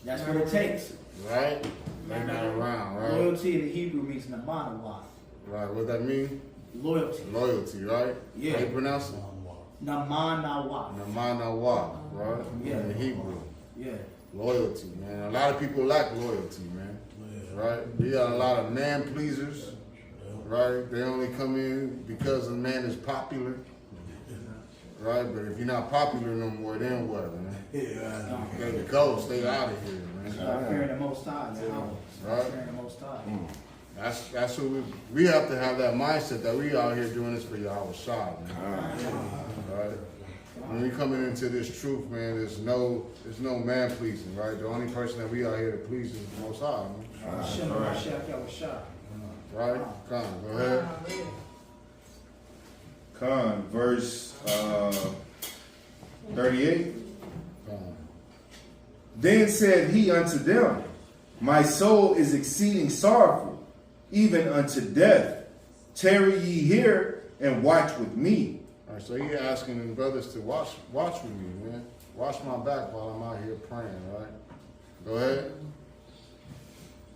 that's what it takes. right? They're not around, right? Loyalty in the Hebrew means namanawah. Right. What that mean? Loyalty. Loyalty, right? Yeah. How you pronounce it? Namanawah. Namanawa, right? Yeah. In Hebrew. Yeah. Loyalty, man. A lot of people lack loyalty, man. Right? We got a lot of man pleasers, right? They only come in because the man is popular, right? But if you're not popular no more, then what, man? There you go. Stay out of here, man. Start fearing the Most High. Right. Fearing the Most High. That's what we have to have that mindset that we out here doing this for H.O.I, man. Right? When we coming into this truth, man, there's no man pleasing, right? The only person that we out here to please is the Most High, man. Right? Come on, go ahead. Con, verse 38. Then said he unto them, my soul is exceeding sorrowful, even unto death. Tarry ye here and watch with me. All right, so he asking the brothers to watch with me, man. Watch my back while I'm out here praying, right? Go ahead.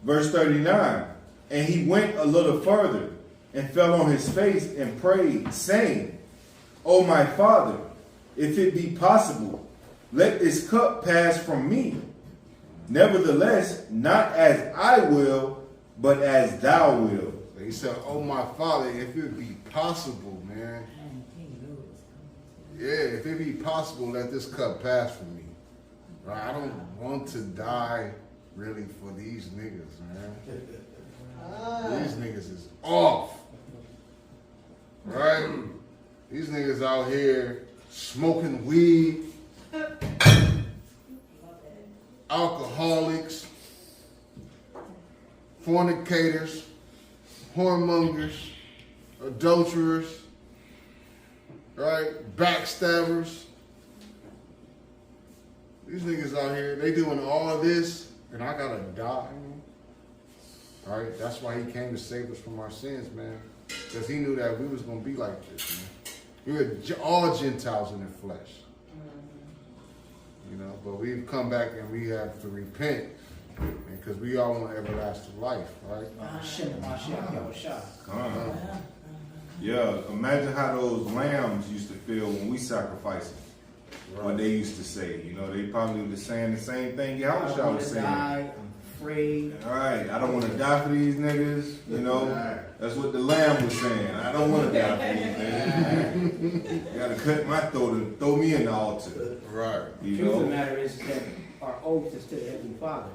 Verse 39. And he went a little further and fell on his face and prayed, saying, O my Father, if it be possible, let this cup pass from me. Nevertheless, not as I will, but as thou wilt. He said, oh my Father, if it be possible, man. Yeah, if it be possible, let this cup pass from me. Right? I don't want to die really for these niggas, man. These niggas is off. Right? These niggas out here smoking weed, alcoholics, fornicators, whoremongers, adulterers, right? Backstabbers. These niggas out here, they doing all this, and I gotta die. All right? That's why he came to save us from our sins, man. Because he knew that we was gonna be like this, man. We were all Gentiles in the flesh. You know, but we've come back and we have to repent because we all want everlasting life, right? Yeah, imagine how those lambs used to feel when we sacrificed them. Right. What they used to say. You know, they probably were saying the same thing Yahushua was saying. I'm afraid. All right, I don't want to die for these niggas. You know, that's what the lamb was saying. I don't want to die for these niggas. You got to cut my throat and throw me in the altar. Right. The truth of the matter is that our oath is to the Heavenly Father.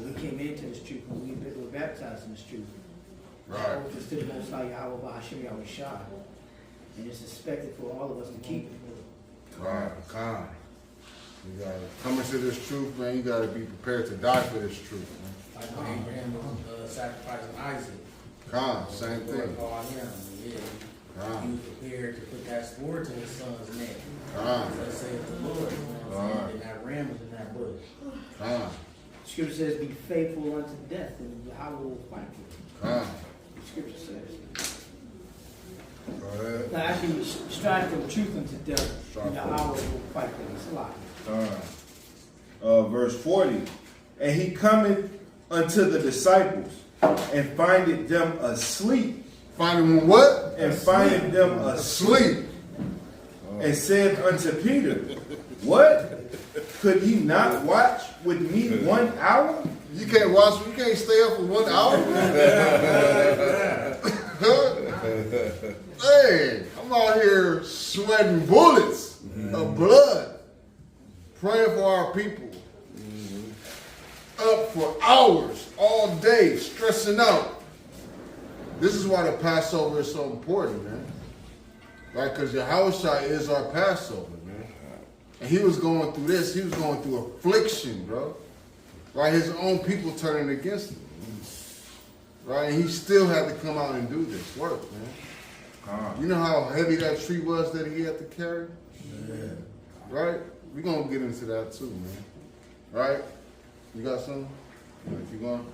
We came into this truth when we were baptized in this truth. Right. Our oath is to the Most High Yahweh H.O.I. And it's expected for all of us to keep it. Right. Con. You gotta come into this truth, man. You gotta be prepared to die for this truth, man. Like Abraham sacrificing Isaac. Con, same thing. He was prepared to put that sword to his son's neck. Let's say the Lord, you know what I'm saying? And that ram was in that bush. Scripture says, be faithful unto death, and Yahweh will fight for you. The Scripture says. Go ahead. Now, actually, strive for the truth unto death, and Yahweh will fight for you. It's a lot. Verse 40. And he cometh unto the disciples, and findeth them asleep. Finding them what? And findeth them asleep. And said unto Peter, what? Could ye not watch with me 1 hour? You can't watch, you can't stay up for 1 hour? Hey, I'm out here sweating bullets of blood, praying for our people. Up for hours, all day, stressing out. This is why the Passover is so important, man. Right? Because H.O.I is our Passover, man. And he was going through this. He was going through affliction, bro. Right? His own people turning against him. Right? And he still had to come out and do this work, man. You know how heavy that tree was that he had to carry? Yeah. Right? We're going to get into that too, man. Right? You got something? Keep going.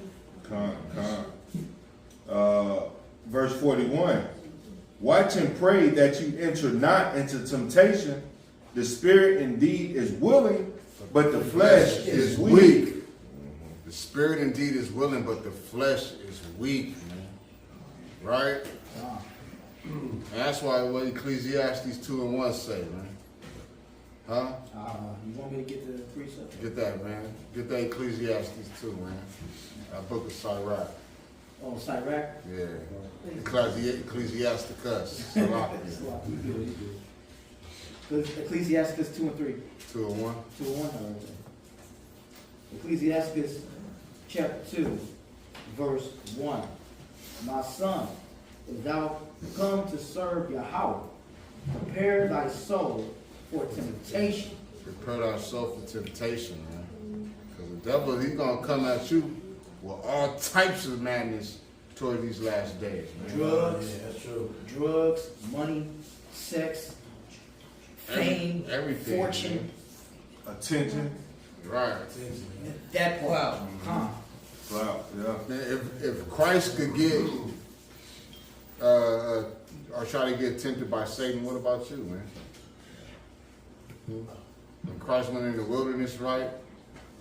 Verse 41. Watch and pray that you enter not into temptation. The spirit indeed is willing, but the flesh is weak. The spirit indeed is willing, but the flesh is weak, man. Right? And that's why what Ecclesiastes 2:1 say, man. Huh? You want me to get the precept? Get that, man. Get that Ecclesiastes 2, man. That book of Sirach. Oh, Sirach? Yeah. Ecclesiasticus. Ecclesiastes 2 and 3. 2 and 1. 2 and 1. Ecclesiastes chapter 2, verse 1. My son, if thou come to serve Yahweh, prepare thy soul for temptation. Prepare thy soul for temptation, man. Because the devil, he's going to come at you with all types of madness toward these last days, man. Drugs, Yeah, that's true. drugs, money, sex, fame, everything, fortune. Attention. Right. That part. Wow, yeah. Man, if Christ could get, or try to get tempted by Satan, what about you, man? When Christ went in the wilderness, right,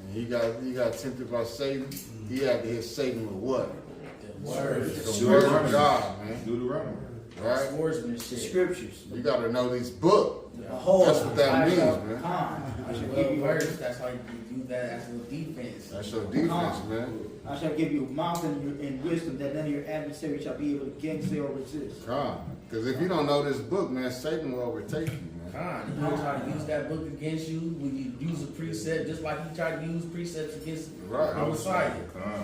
and he got tempted by Satan, he had to hit Satan with what? The word. The word of God, man. Deuteronomy. Right? Swordsmanship. Scriptures. You got to know these books. The whole. That's what that means, man. I should Well, give you words, that's how you do that as your defense. That's your defense, man. I shall give you mouth and wisdom that none of your adversaries shall be able to gainsay or resist. Because if you don't know this book, man, Satan will overtake you, man. He will try to use that book against you when you use a precept, just like he tried to use precepts against our Messiah.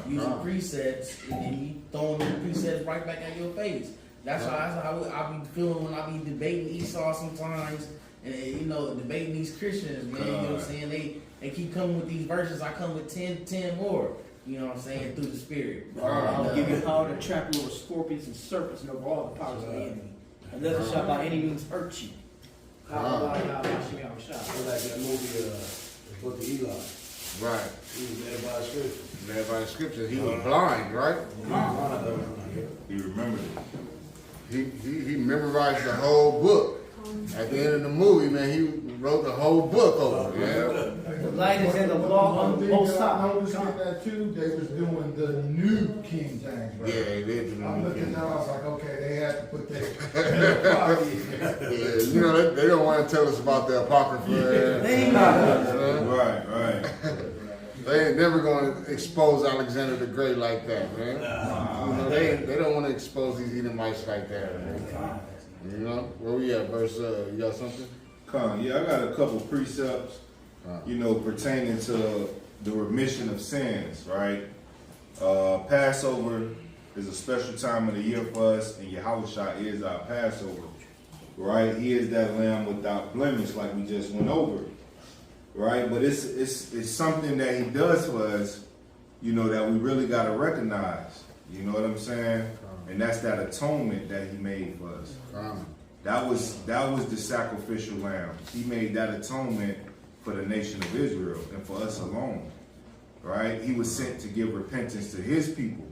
Using precepts, and then he throwing the precepts right back at your face. That's how I be feeling when I be debating Esau sometimes, and you know, debating these Christians, man. You know what I'm saying? They keep coming with these verses. I come with 10 more. You know what I'm saying? Through the Spirit. I'll give you power to trample over scorpions and serpents and over all the powers of the enemy. And nothing shall by any means hurt you. I like that movie, the Book of Eli. Right. He was led by scripture. Led by the scripture. He was blind, right? He remembered it. He memorized the whole book. At the end of the movie, man, he wrote the whole book over, man. The light is in the law on One thing both that I sides. noticed in that too, they was doing the New King James Yeah, Version. they did. I'm looking down, I was like, okay, they had to put that. Yeah, you know, they don't want to tell us about the Apocrypha. Right. They ain't never going to expose Alexander the Great like that, man. You know, they don't want to expose these Edomites like that, man. You know, where we at, verse, you got something? Yeah, I got a couple precepts, you know, pertaining to the remission of sins, right? Passover is a special time of the year for us, and Yahushua is our Passover, right? He is that lamb without blemish, like we just went over, right? But it's something that he does for us, you know, that we really got to recognize. You know what I'm saying? And that's that atonement that he made for us. That was the sacrificial lamb. He made that atonement for the nation of Israel and for us alone. Right? He was sent to give repentance to his people.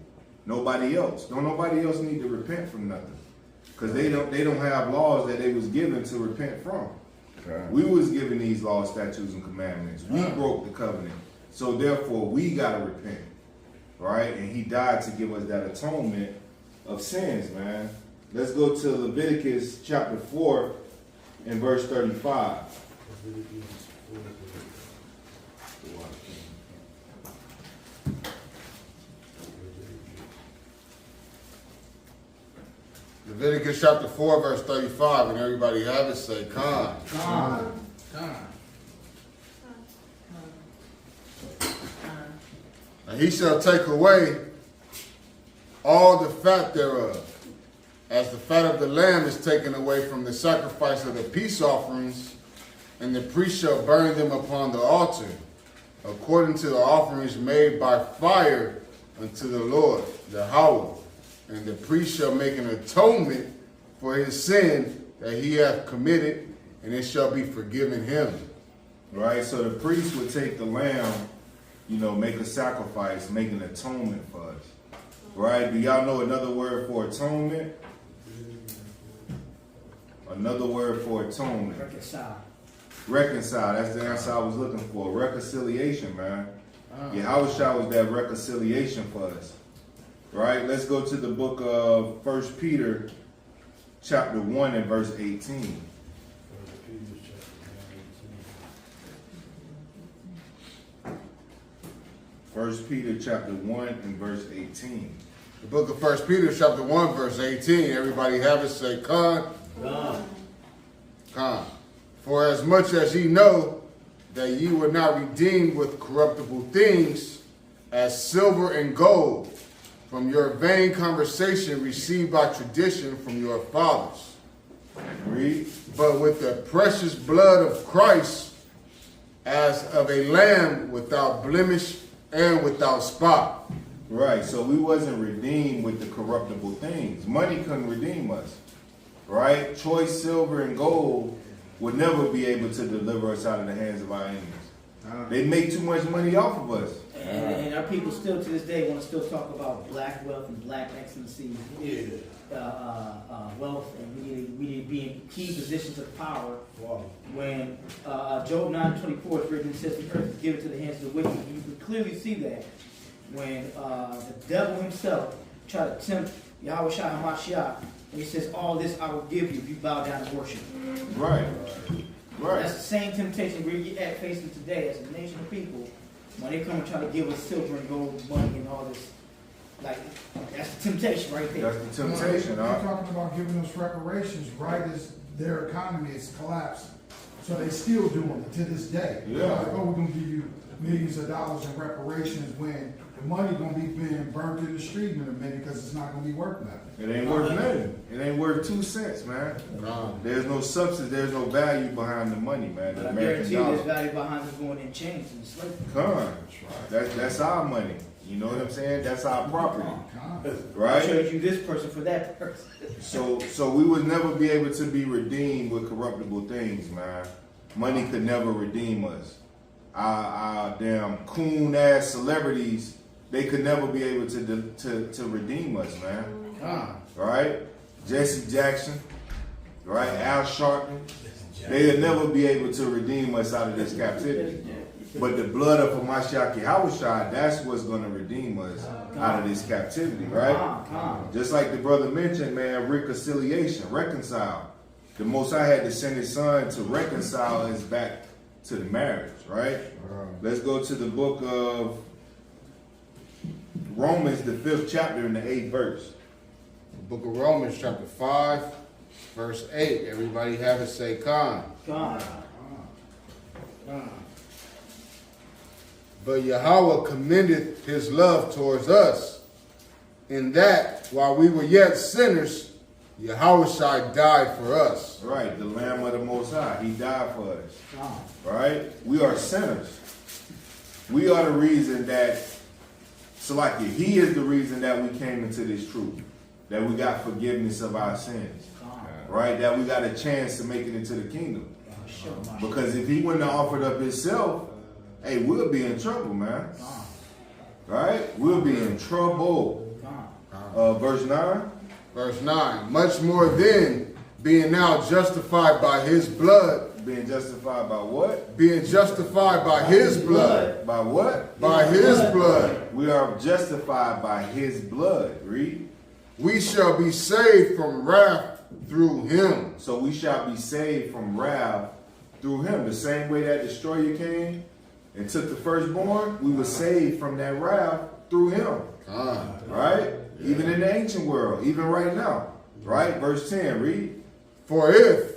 Nobody else. Don't nobody else need to repent from nothing. Because they don't have laws that they was given to repent from. We was given these laws, statutes, and commandments. We broke the covenant. So therefore we gotta repent. Right? And he died to give us that atonement of sins, man. Let's go to Leviticus chapter 4 and verse 35. Leviticus chapter 4, verse 35, and everybody have it, say, Con. And he shall take away all the fat thereof. as the fat of the lamb is taken away from the sacrifice of the peace offerings, and the priest shall burn them upon the altar, according to the offerings made by fire unto the Lord, Yahweh. And the priest shall make an atonement for his sin that he hath committed, and it shall be forgiven him. Right? So the priest would take the lamb, make a sacrifice, make an atonement for us. Right? Do y'all know another word for atonement? Another word for atonement. Reconcile. Reconcile. That's the answer I was looking for. Reconciliation, man. H.O.I was that reconciliation for us. Right? Let's go to the book of 1 Peter chapter 1 and verse 18. First Peter chapter 1 and verse 18. The book of 1 Peter chapter 1 verse 18. Everybody have it, say con. Con. For as much as ye know that ye were not redeemed with corruptible things, as silver and gold, from your vain conversation received by tradition from your fathers. Read. But with the precious blood of Christ, as of a lamb without blemish and without spot. Right, so we wasn't redeemed with the corruptible things. Money couldn't redeem us. Right? Choice silver and gold would never be able to deliver us out of the hands of our enemies. They make too much money off of us. And our people still to this day want to still talk about black wealth and black excellency, wealth, and we need to be in key positions of power. Wow. When Job 9:24 is written, it says the earth is given to the hands of the wicked. You can clearly see that when the devil himself tried to tempt Yahweh Shai HaMashiach, and he says, all this I will give you if you bow down and worship. Right. Right. That's the same temptation we're facing today as a nation of people. When they come and try to give us silver and gold, money, and all this, that's the temptation right there. That's the temptation, They're talking about giving us reparations right as their economy is collapsing. So they still doing it to this day. Yeah. They're like, oh, we're gonna give you millions of dollars in reparations when the money gonna be being burnt in the street in a minute because it's not gonna be worth nothing. It ain't worth nothing. It ain't worth 2 cents, man. There's no substance, there's no value behind the money, man. The But I American guarantee you dollar. there's value behind us going in chains and slavery. That's our money. You know what I'm saying? That's our property. I Right? trade you this person for that person. So we would never be able to be redeemed with corruptible things, man. Money could never redeem us. Our damn coon ass celebrities, they could never be able to redeem us, man. Right? Jesse Jackson, right? Al Sharpton, they'll never be able to redeem us out of this captivity. But the blood of Hamashiach Yahushua, that's what's going to redeem us out of this captivity, right? Just like the brother mentioned, man, reconciliation, reconcile. The Most High had to send his son to reconcile us back to the marriage, right? Let's go to the book of Romans, the 5th chapter and the 8th verse. The book of Romans chapter 5, verse 8. Everybody have it, say con. God. But Yahweh commendeth his love towards us, in that while we were yet sinners, Yahushua died for us. Right, the Lamb of the Most High. He died for us. Right? We are sinners. We are the reason that, he is the reason that we came into this truth. That we got forgiveness of our sins. Right? That we got a chance to make it into the kingdom. Because if he wouldn't have offered up himself, hey, we'll be in trouble, man. Right? We'll be in trouble. Verse 9. Verse 9. Much more then, being now justified by his blood. Being justified by what? Being justified by his blood. By what? By his blood. We are justified by his blood. Read. We shall be saved from wrath through him. So we shall be saved from wrath through him. The same way that destroyer came and took the firstborn, we were saved from that wrath through him. Right? Yeah. Even in the ancient world, even right now. Right? Verse 10, read. For if,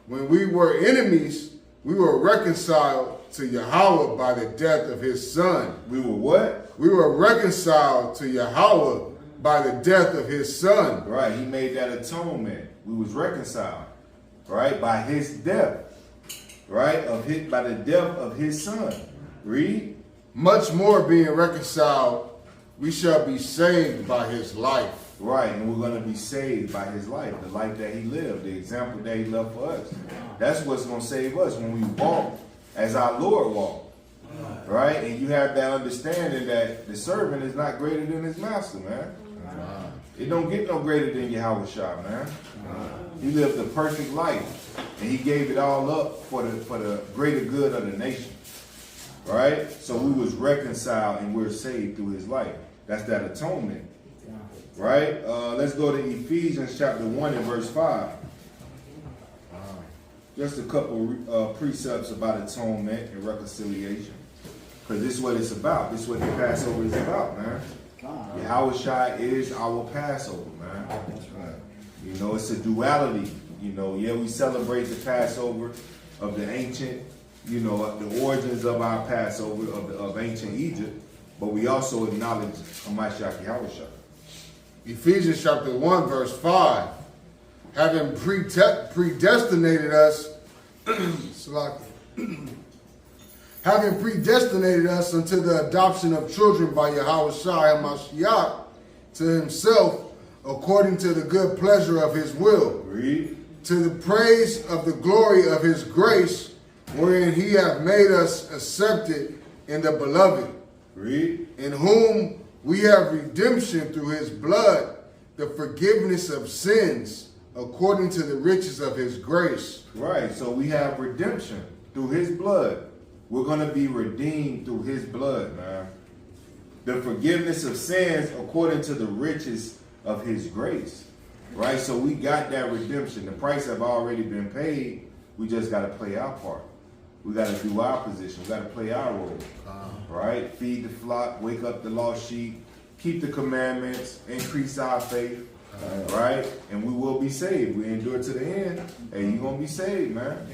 when we were enemies, we were reconciled to Yahweh by the death of his son. We were what? We were reconciled to Yahweh by the death of his son. Right, he made that atonement. We was reconciled, right, by his death, right, by the death of his son. Read. Much more being reconciled, we shall be saved by his life. Right, and we're going to be saved by his life, the life that he lived, the example that he left for us. That's what's going to save us when we walk as our Lord walked. Right, and you have that understanding that the servant is not greater than his master, man. It don't get no greater than H.O.I, man. He lived the perfect life, and he gave it all up for the greater good of the nation. Right? So we was reconciled and we're saved through his life. That's that atonement. Right? Let's go to Ephesians chapter 1 and verse 5. Just a couple precepts about atonement and reconciliation. Because this is what it's about. This is what the Passover is about, man. H.O.I is our Passover, man. You know, it's a duality. You know, yeah, we celebrate the Passover of the ancient, you know, the origins of our Passover of ancient Egypt, but we also acknowledge Hamashiach Yahushua. Ephesians chapter 1 verse 5. Having predestinated us, having predestinated us unto the adoption of children by Yahushua Hamashiach to himself, according to the good pleasure of his will. Read. To the praise of the glory of his grace, wherein he hath made us accepted in the beloved. Read. In whom we have redemption through his blood, the forgiveness of sins, according to the riches of his grace. Right, so we have redemption through his blood. We're going to be redeemed through his blood, man. The forgiveness of sins according to the riches of his grace. Right, so we got that redemption. The price have already been paid. We just got to play our part. We got to do our position. We got to play our role. Right, feed the flock, wake up the lost sheep, keep the commandments, increase our faith. Right, and we will be saved. We endure to the end, and you're gonna be saved, man.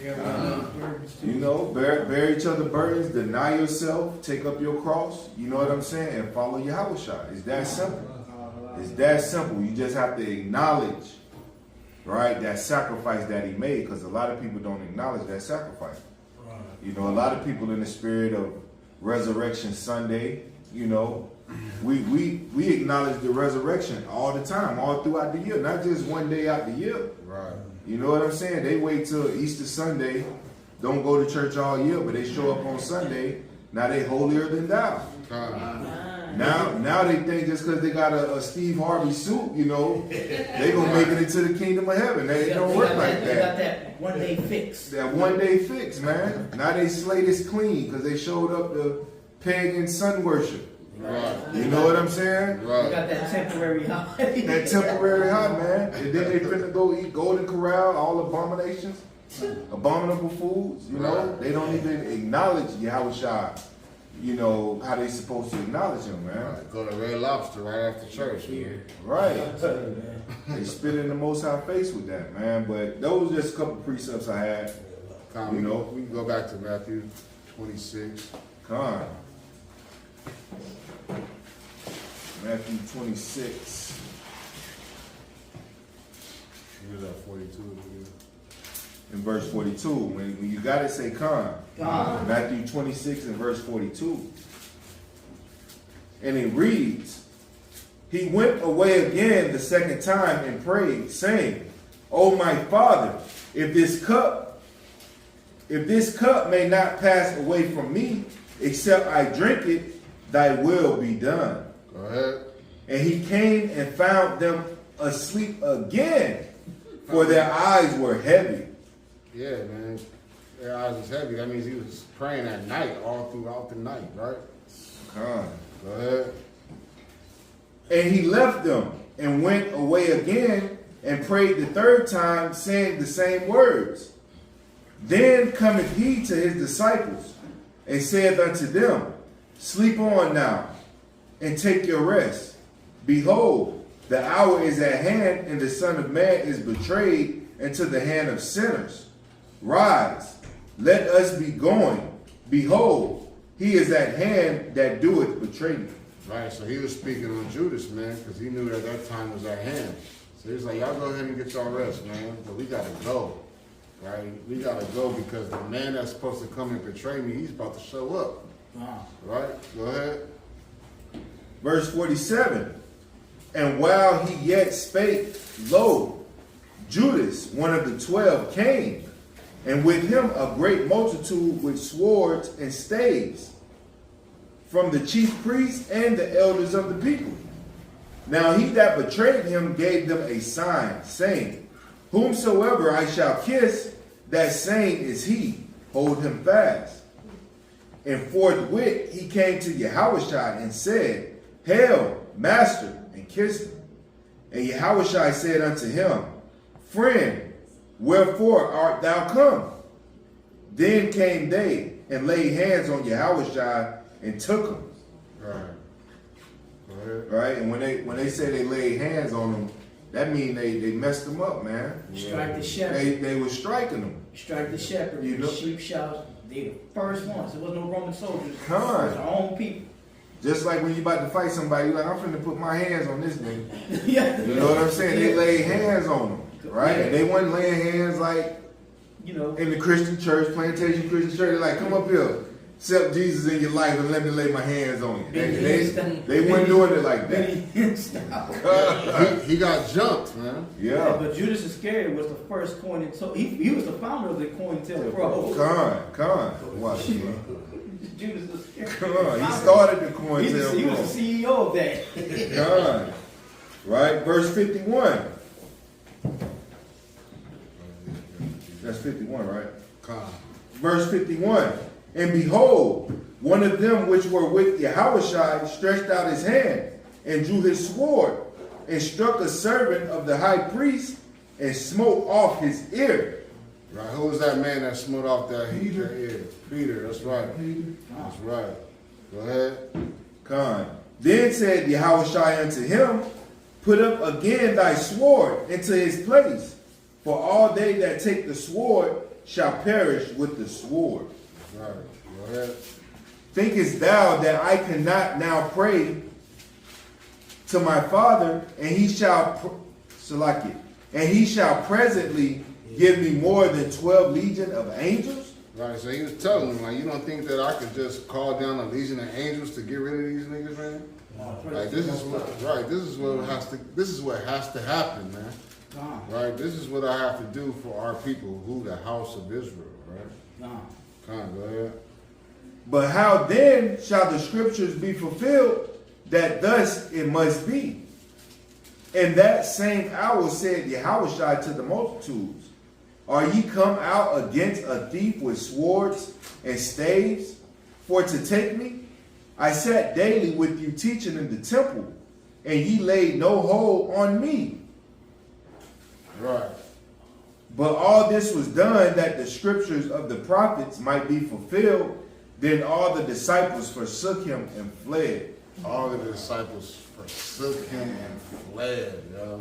You know, bear each other's burdens, deny yourself, take up your cross. You know what I'm saying, and follow Yahushua. It's that simple. It's that simple. You just have to acknowledge, right, that sacrifice that he made, because a lot of people don't acknowledge that sacrifice. You know, a lot of people in the spirit of Resurrection Sunday, you know. We acknowledge the resurrection all the time, all throughout the year, not just one day out the year. Right. You know what I'm saying? They wait till Easter Sunday, don't go to church all year, but they show up on Sunday. Now they holier than thou. Now they think just because they got a Steve Harvey suit, you know, they gonna make it into the kingdom of heaven. They don't work like that. They got that one day fix. That one day fix, man. Now they slate is clean because they showed up to pagan sun worship. Right. You know what I'm saying? Right. They got that temporary high. That temporary high, man. And then they finna go eat Golden Corral, all abominations, abominable foods. You know, they don't even acknowledge Yahushua. You know how they supposed to acknowledge him, man. Right. Go to Red Lobster right after church. Right. They spit in the Most High face with that, man. But those are just a couple precepts I had. You know, we can go back to Matthew 26. Come on. Matthew 26. Here's that 42. In verse 42. When you got it, say con. Matthew 26 and verse 42. And it reads, he went away again the second time and prayed, saying, O my Father, if this cup may not pass away from me, except I drink it, thy will be done. Go ahead. And he came and found them asleep again, for their eyes were heavy. Yeah, man. Their eyes was heavy. That means he was praying at night, all throughout the night, right? Go ahead. And he left them and went away again and prayed the third time, saying the same words. Then cometh he to his disciples and saith unto them, sleep on now, and take your rest. Behold, the hour is at hand, and the Son of Man is betrayed into the hand of sinners. Rise, let us be going. Behold, he is at hand that doeth betray me. Right, so he was speaking on Judas, man, because he knew that time was at hand. So he was like, y'all go ahead and get y'all rest, man, but we gotta go, right? We gotta go because the man that's supposed to come and betray me, he's about to show up. Wow. Right, go ahead. Verse 47. And while he yet spake, lo, Judas, one of the 12, came, and with him a great multitude with swords and staves, from the chief priests and the elders of the people. Now he that betrayed him gave them a sign, saying, Whomsoever I shall kiss, that same is he. Hold him fast. And forthwith he came to Yahushua and said, Hail, Master, and kissed him. And Yahushua said unto him, Friend, wherefore art thou come? Then came they and laid hands on Yahushua and took him. Right. Go ahead. Right? And when they say they laid hands on him, that means they messed him up, man. Strike the shepherd. They were striking him. Strike the shepherd. You know? The sheep shouts. They the first ones. There was no Roman soldiers. Come on. It was our own people. Just like when you about to fight somebody, you're like, I'm finna put my hands on this nigga. Yeah. You know what I'm saying? They laid hands on him, right? Yeah. And they wasn't laying hands like, You know. in the Christian church, Plantation Christian church. They're like, come up here, accept Jesus in your life and let me lay my hands on you. They weren't doing it like that. He got jumped, man. Yeah. But Judas Iscariot was the first coin and toe. He was the founder of the COINTELPRO. Con. Watch it. Judas Iscariot. Come on. He started the He was COINTELPRO. the CEO of that. Con. Right? Verse 51. That's 51, right? Come. Verse 51. And behold, one of them which were with Yahushua stretched out his hand and drew his sword and struck a servant of the high priest and smote off his ear. Right, who was that man that smote off that ear? Peter, that's right. Peter. That's right. Go ahead. Con. Then said Yahushua unto him, Put up again thy sword into his place, for all they that take the sword shall perish with the sword. Right. Go ahead. Thinkest thou that I cannot now pray to my Father, and he shall presently give me more than 12 legion of angels? Right, so he was telling him, like, you don't think that I could just call down a legion of angels to get rid of these niggas, man? Like, this is what has to happen, man. Right, this is what I have to do for our people, who the house of Israel, right? Come on, go ahead. But how then shall the scriptures be fulfilled that thus it must be? In that same hour said Yahushua to the multitudes, Are ye come out against a thief with swords and staves for to take me? I sat daily with you teaching in the temple, and ye laid no hold on me. Right. But all this was done that the scriptures of the prophets might be fulfilled. Then all the disciples forsook him and fled. All of the disciples forsook him and fled, yo.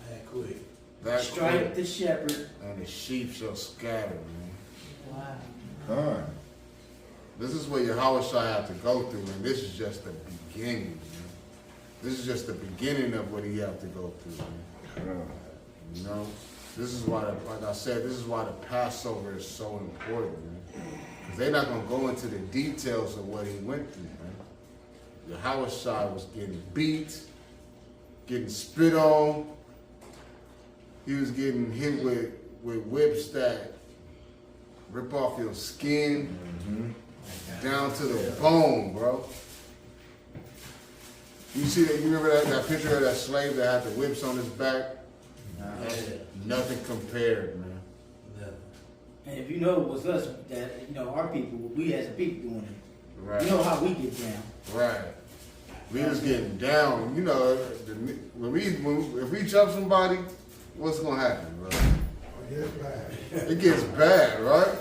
That quick. That Strike quick. the shepherd. And the sheep shall scatter, man. Wow. Huh. This is what Yahushua had to go through, and this is just the beginning, man. This is just the beginning of what he had to go through, man. You know? This is why, like I said, this is why the Passover is so important, man. Because they're not going to go into the details of what he went through, man. Yahushua was getting beat, getting spit on. He was getting hit with whips that rip off your skin down to the bone, bro. You see that? You remember that picture of that slave that had the whips on his back? Nothing compared, man. And if you know it was us, that, you know, our people, we as a people doing it. Right. You know how we get down. Right. We was getting down. You know, if we jump somebody, what's gonna happen, bro? It gets bad, right?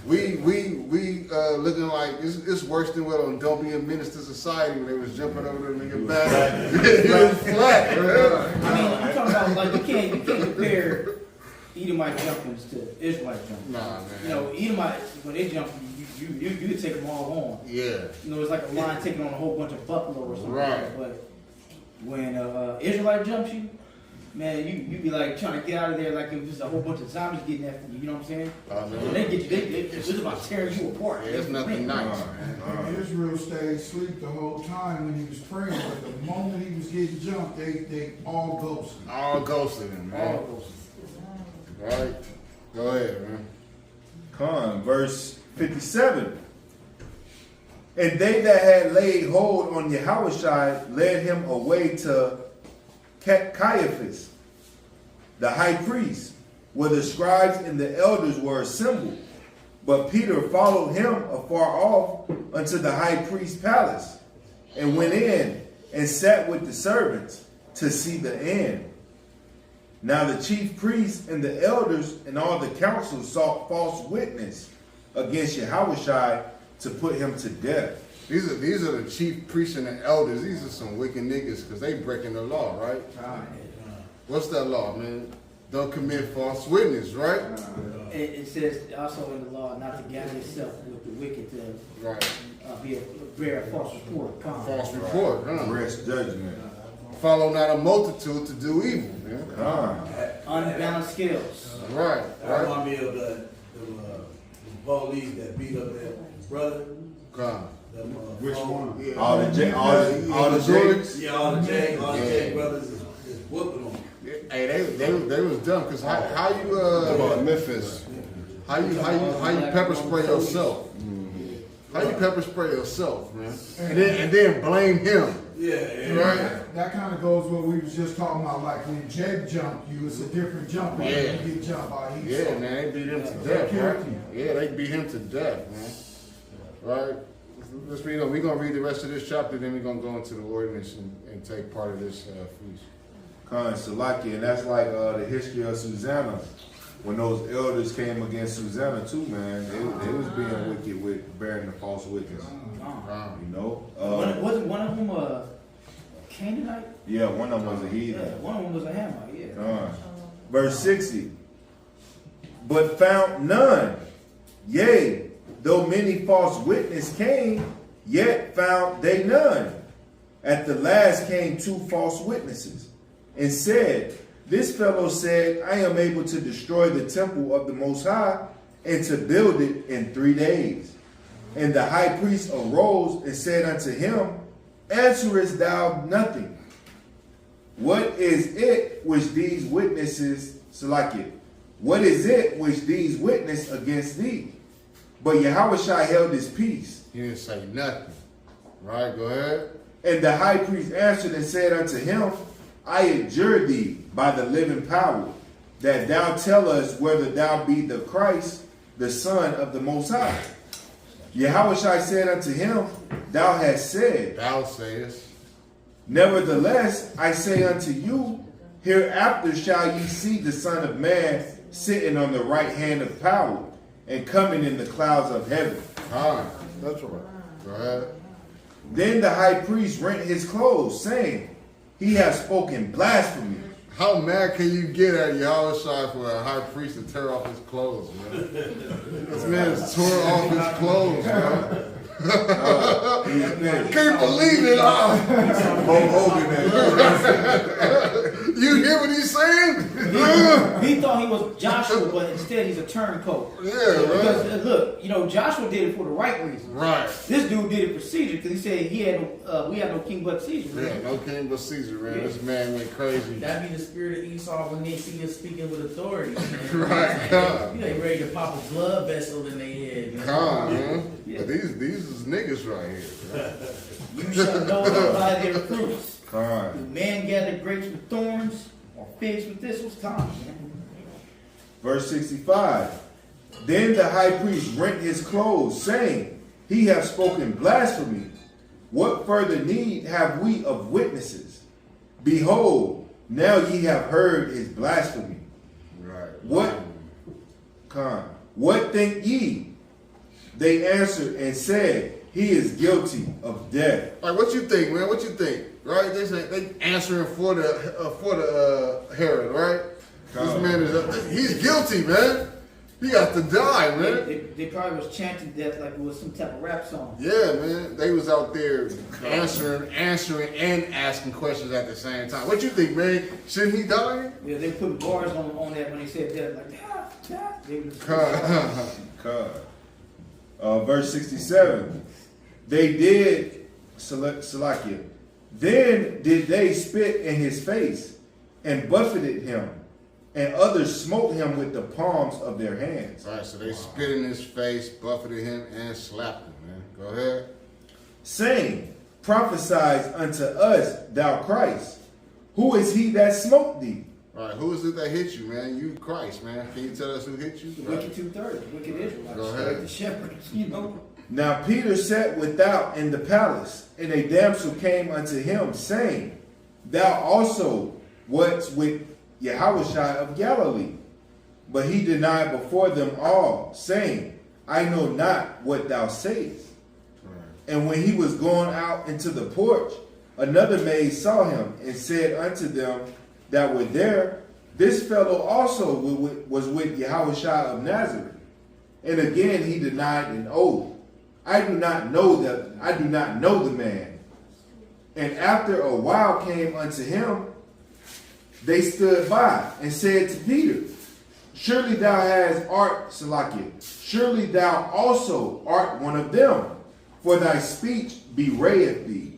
We looking like it's worse than what on Don't Be a Menace to Society when they was jumping over the nigga back. It was flat, bro. I mean, I'm talking about, like, you can't compare Edomite jumpings to Israelite jumpings. Nah, man. You know, Edomite, when they jump, you could take them all on. Yeah. You know, it's like a lion taking on a whole bunch of buffalo or something. Right. But when Israelite jumps you, man, you be like trying to get out of there like it was just a whole bunch of zombies getting after you. You know what I'm saying? When they get you, they're just about tearing you apart. Yeah, it's nothing nice, man. And Israel stayed asleep the whole time when he was praying, but the moment he was getting jumped, they all ghosted. All ghosted him, man. All those. Right? Go ahead, man. Verse 57. And they that had laid hold on Yahushua led him away to Caiaphas, the high priest, where the scribes and the elders were assembled. But Peter followed him afar off unto the high priest's palace, and went in and sat with the servants to see the end. Now the chief priests and the elders and all the council sought false witness against Yahushua to put him to death. These are the chief priests and the elders. These are some wicked niggas because they breaking the law, right? What's that law, man? Don't commit false witness, right? It says also in the law not to gather yourself with the wicked to Right. bear a false report. False report, huh? Rest judgment. Follow not a multitude to do evil, man. Unbalanced scales. Right, That right. remind me of the police that beat up that brother. Come. Which one? Yeah. All the Jakes. Yeah, all the J brothers is whooping them. Hey, they was dumb because how you About Memphis. how you pepper spray yourself? How you pepper spray yourself, man? And then blame him. Yeah, Right. That kind of goes what we was just talking about, like when Jed jumped you, it's a different jump when Yeah. you get jumped by he. Yeah, man, they beat him to death, right? Yeah, they beat him to death, man. Right? Let's read on. We're gonna read the rest of this chapter, then we're gonna go into the ordinance and take part of this feast. Salaki, and that's like the history of Susanna. When those elders came against Susanna too, man, they was being wicked with bearing the false witness. You know? Wasn't one of them a Canaanite? Yeah, one of them was a Yeah, heathen. one of them was a Hamite, yeah. Verse 60. But found none. Yea, though many false witnesses came, yet found they none. At the last came 2 false witnesses, and said, This fellow said, I am able to destroy the temple of the Most High, and to build it in 3 days. And the high priest arose and said unto him, Answerest thou nothing? What is it which these witnesses, Salakia, what is it which these witness against thee? But Yahushua held his peace. He didn't say nothing. Right, go ahead. And the high priest answered and said unto him, I adjure thee by the living power, that thou tell us whether thou be the Christ, the Son of the Most High. Yahushua said unto him, Thou hast said. Thou sayest. Nevertheless, I say unto you, hereafter shall ye see the Son of Man sitting on the right hand of power, and coming in the clouds of heaven. That's right. Go ahead. Then the high priest rent his clothes, saying, He has spoken blasphemy. How mad can you get at Yahushua for a high priest to tear off his clothes, man? This man has tore off his clothes, man. Can't believe it. You hear what he's saying? He thought he was Joshua, but instead he's a turncoat. Yeah, right. Because look, Joshua did it for the right reason. Right. This dude did it for Caesar because he said we had no king but Caesar. Yeah, Right? no king but Caesar, man. This man went crazy. That be the spirit of Esau when they see us speaking with authority. Man. Right, You ain't ready to pop a blood vessel in their head. Man. Calm, man. Yeah. But these is niggas right here. Right? You shall know them by their fruits. Con. Do man gather grapes with thorns or figs with thistles? Come, man. Verse 65. Then the high priest rent his clothes, saying, He hath spoken blasphemy. What further need have we of witnesses? Behold, now ye have heard his blasphemy. Right. What think ye? They answered and said, He is guilty of death. Like, what you think, man? What you think? Right? They say they answering for the Herod, right? This man is he's guilty, man. He got to die, man. They probably was chanting death like it was some type of rap song. Yeah, man. They was out there answering and asking questions at the same time. What you think, man? Shouldn't he die? Yeah, they put bars on that when they said death, like death. They was Verse 67. They did, Salakia. Then did they spit in his face and buffeted him, and others smote him with the palms of their hands. All right, so they spit in his face, buffeted him, and slapped him, man. Go ahead. Saying, prophesy unto us, thou Christ. Who is he that smote thee? All right, who is it that hit you, man? You Christ, man. Can you tell us who hit you? the wicked 2/3, the wicked Israelites, Go ahead. like the shepherds, you know. Now Peter sat without in the palace, and a damsel came unto him, saying, thou also wast with H.O.I of Galilee. But he denied before them all, saying, I know not what thou sayest. Right. And when he was gone out into the porch, another maid saw him, and said unto them that were there, this fellow also was with H.O.I of Nazareth. And again he denied an oath, I do not know the man. And after a while came unto him, they stood by and said to Peter, surely thou hast art, Salakia, surely thou also art one of them, for thy speech bewrayeth thee.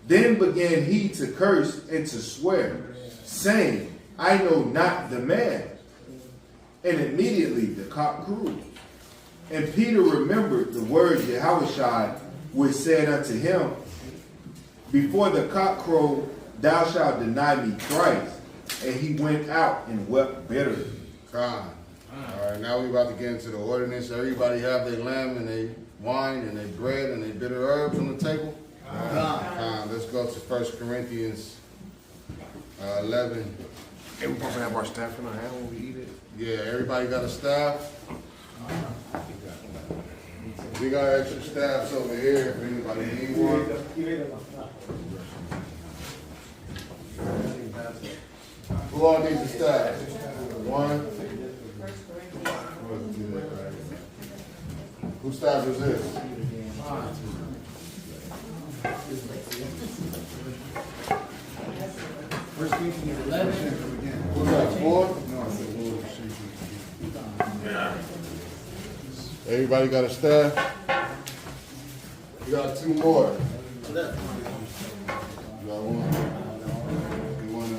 Then began he to curse and to swear, saying, I know not the man. And immediately the cock crew. And Peter remembered the words H.O.I which said unto him, before the cock crow, thou shalt deny me thrice. And he went out and wept bitterly. All right, now we about to get into the ordinance. Everybody have their lamb and their wine and their bread and their bitter herbs on the table. Let's go to 1 Corinthians 11. Hey, we supposed to have our staff in our hand when we eat it? Yeah, everybody got a staff? We got extra staffs over here if anybody need one. Who all needs a staff? One? Whose staff is this? First Corinthians 11. Who's that, 4? Everybody got a staff? You got 2 more. You got one. You want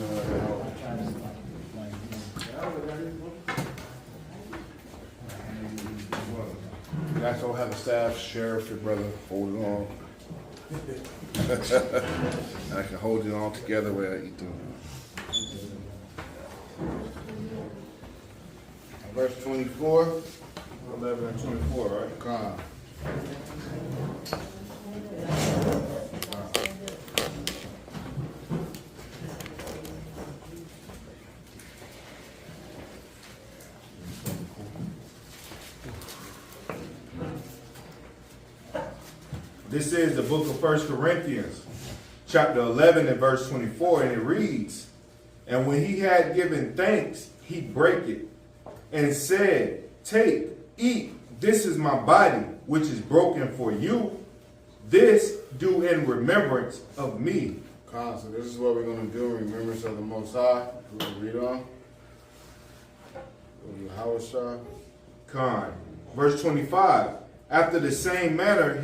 You guys don't have a staff, sheriff, your brother, hold it on. I can hold it all together while I eat them. verse 24? 11 and 24, right? Come. This is the book of 1 Corinthians, chapter 11 and verse 24, and it reads, and when he had given thanks, he brake it, and said, take, eat, this is my body, which is broken for you. This do in remembrance of me. So this is what we're going to do in remembrance of the Most High. We're going to read on. H.O.I. Con. Verse 25. After the same manner,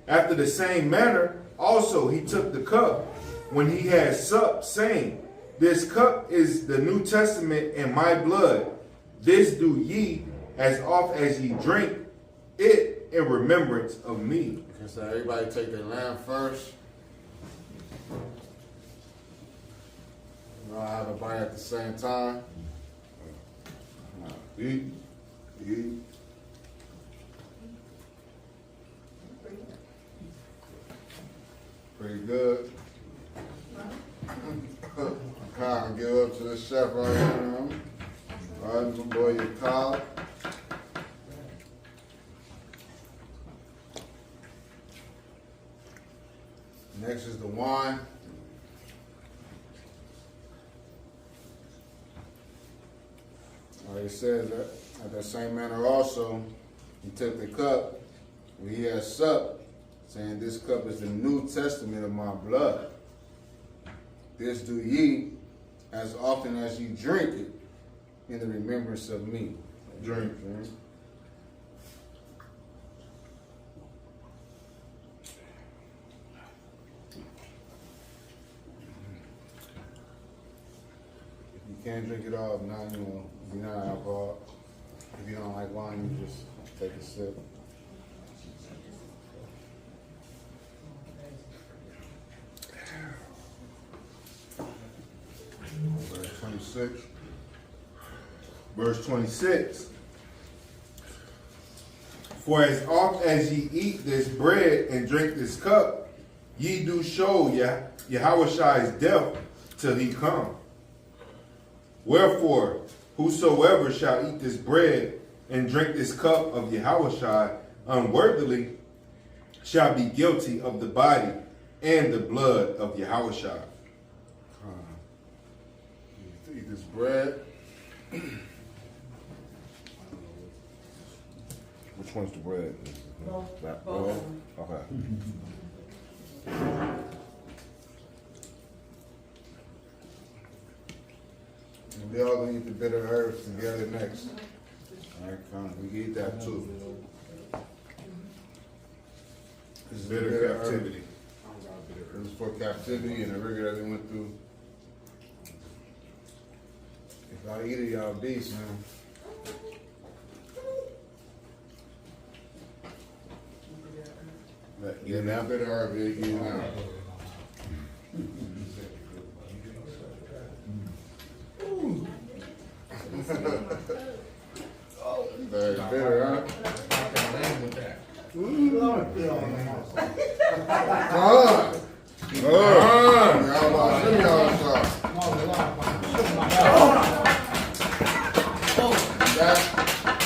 after the same manner, also he took the cup when he had supped, saying, this cup is the New Testament in my blood. This do ye as oft as ye drink it in remembrance of me. Okay, so everybody take their lamb first. We'll have a bite at the same time. Eat. Eat. Pretty good. Kyle, give up to the chef right here. All right, my boy, your Kyle. Next is the wine. All right, it says that at that same manner also, he took the cup when he had supped, saying, "This cup is the New Testament of my blood. This do ye as often as ye drink it in the remembrance of me." Drink. You can't drink it all, not, you know, you're not alcohol. If you don't like wine, you just take a sip. Verse 26. Verse 26. For as oft as ye eat this bread and drink this cup, ye do show Yahushai's death till he come. Wherefore, whosoever shall eat this bread and drink this cup of Yahushai unworthily shall be guilty of the body and the blood of Yahushai. Eat this bread. Which one's the bread? Both. That Both. bread? Okay. And we all gonna eat the bitter herbs together next. All right, come. We can eat that too. This is Bitter captivity. It was for captivity and the rigor that we went through. If y'all eat it, y'all beast, man. Yeah, now. Bitter herb, you get it now. Very bitter, huh?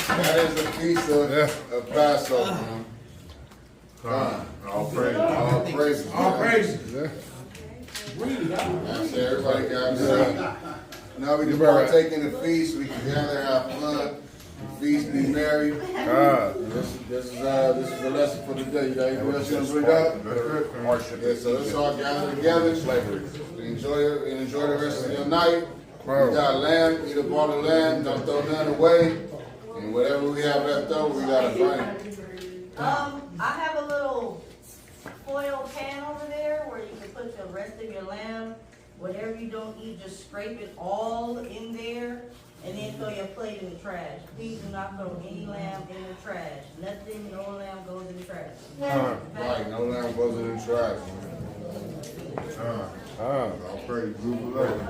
That is the feast of Passover, man. All praise. All praise. All praises. That's it. Everybody got it. Now we can partake in the feast. We can gather, have fun. The feast, be merry. This is the lesson for the day. You got anything else you want to bring up? Yeah, so let's all gather together. Enjoy the rest of your night. We got lamb. Eat up all the lamb. Don't throw none away. And whatever we have left over, we got to bring. I have a little foil pan over there where you can put the rest of your lamb. Whatever you don't eat, just scrape it all in there and then throw your plate in the trash. Please do not throw any lamb in the trash. Nothing, no lamb goes in the trash. Right, no lamb goes in the trash. All praise, group of love.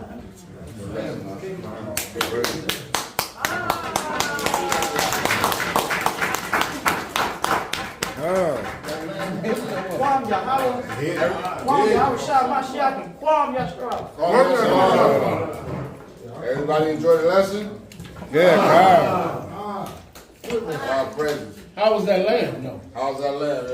Kwam Yahweh, Kwam Yahushua Mashiach, and Kwam Yashua. Everybody enjoy the lesson? Yeah, God. All praises. How was that lamb? No. How's that lamb?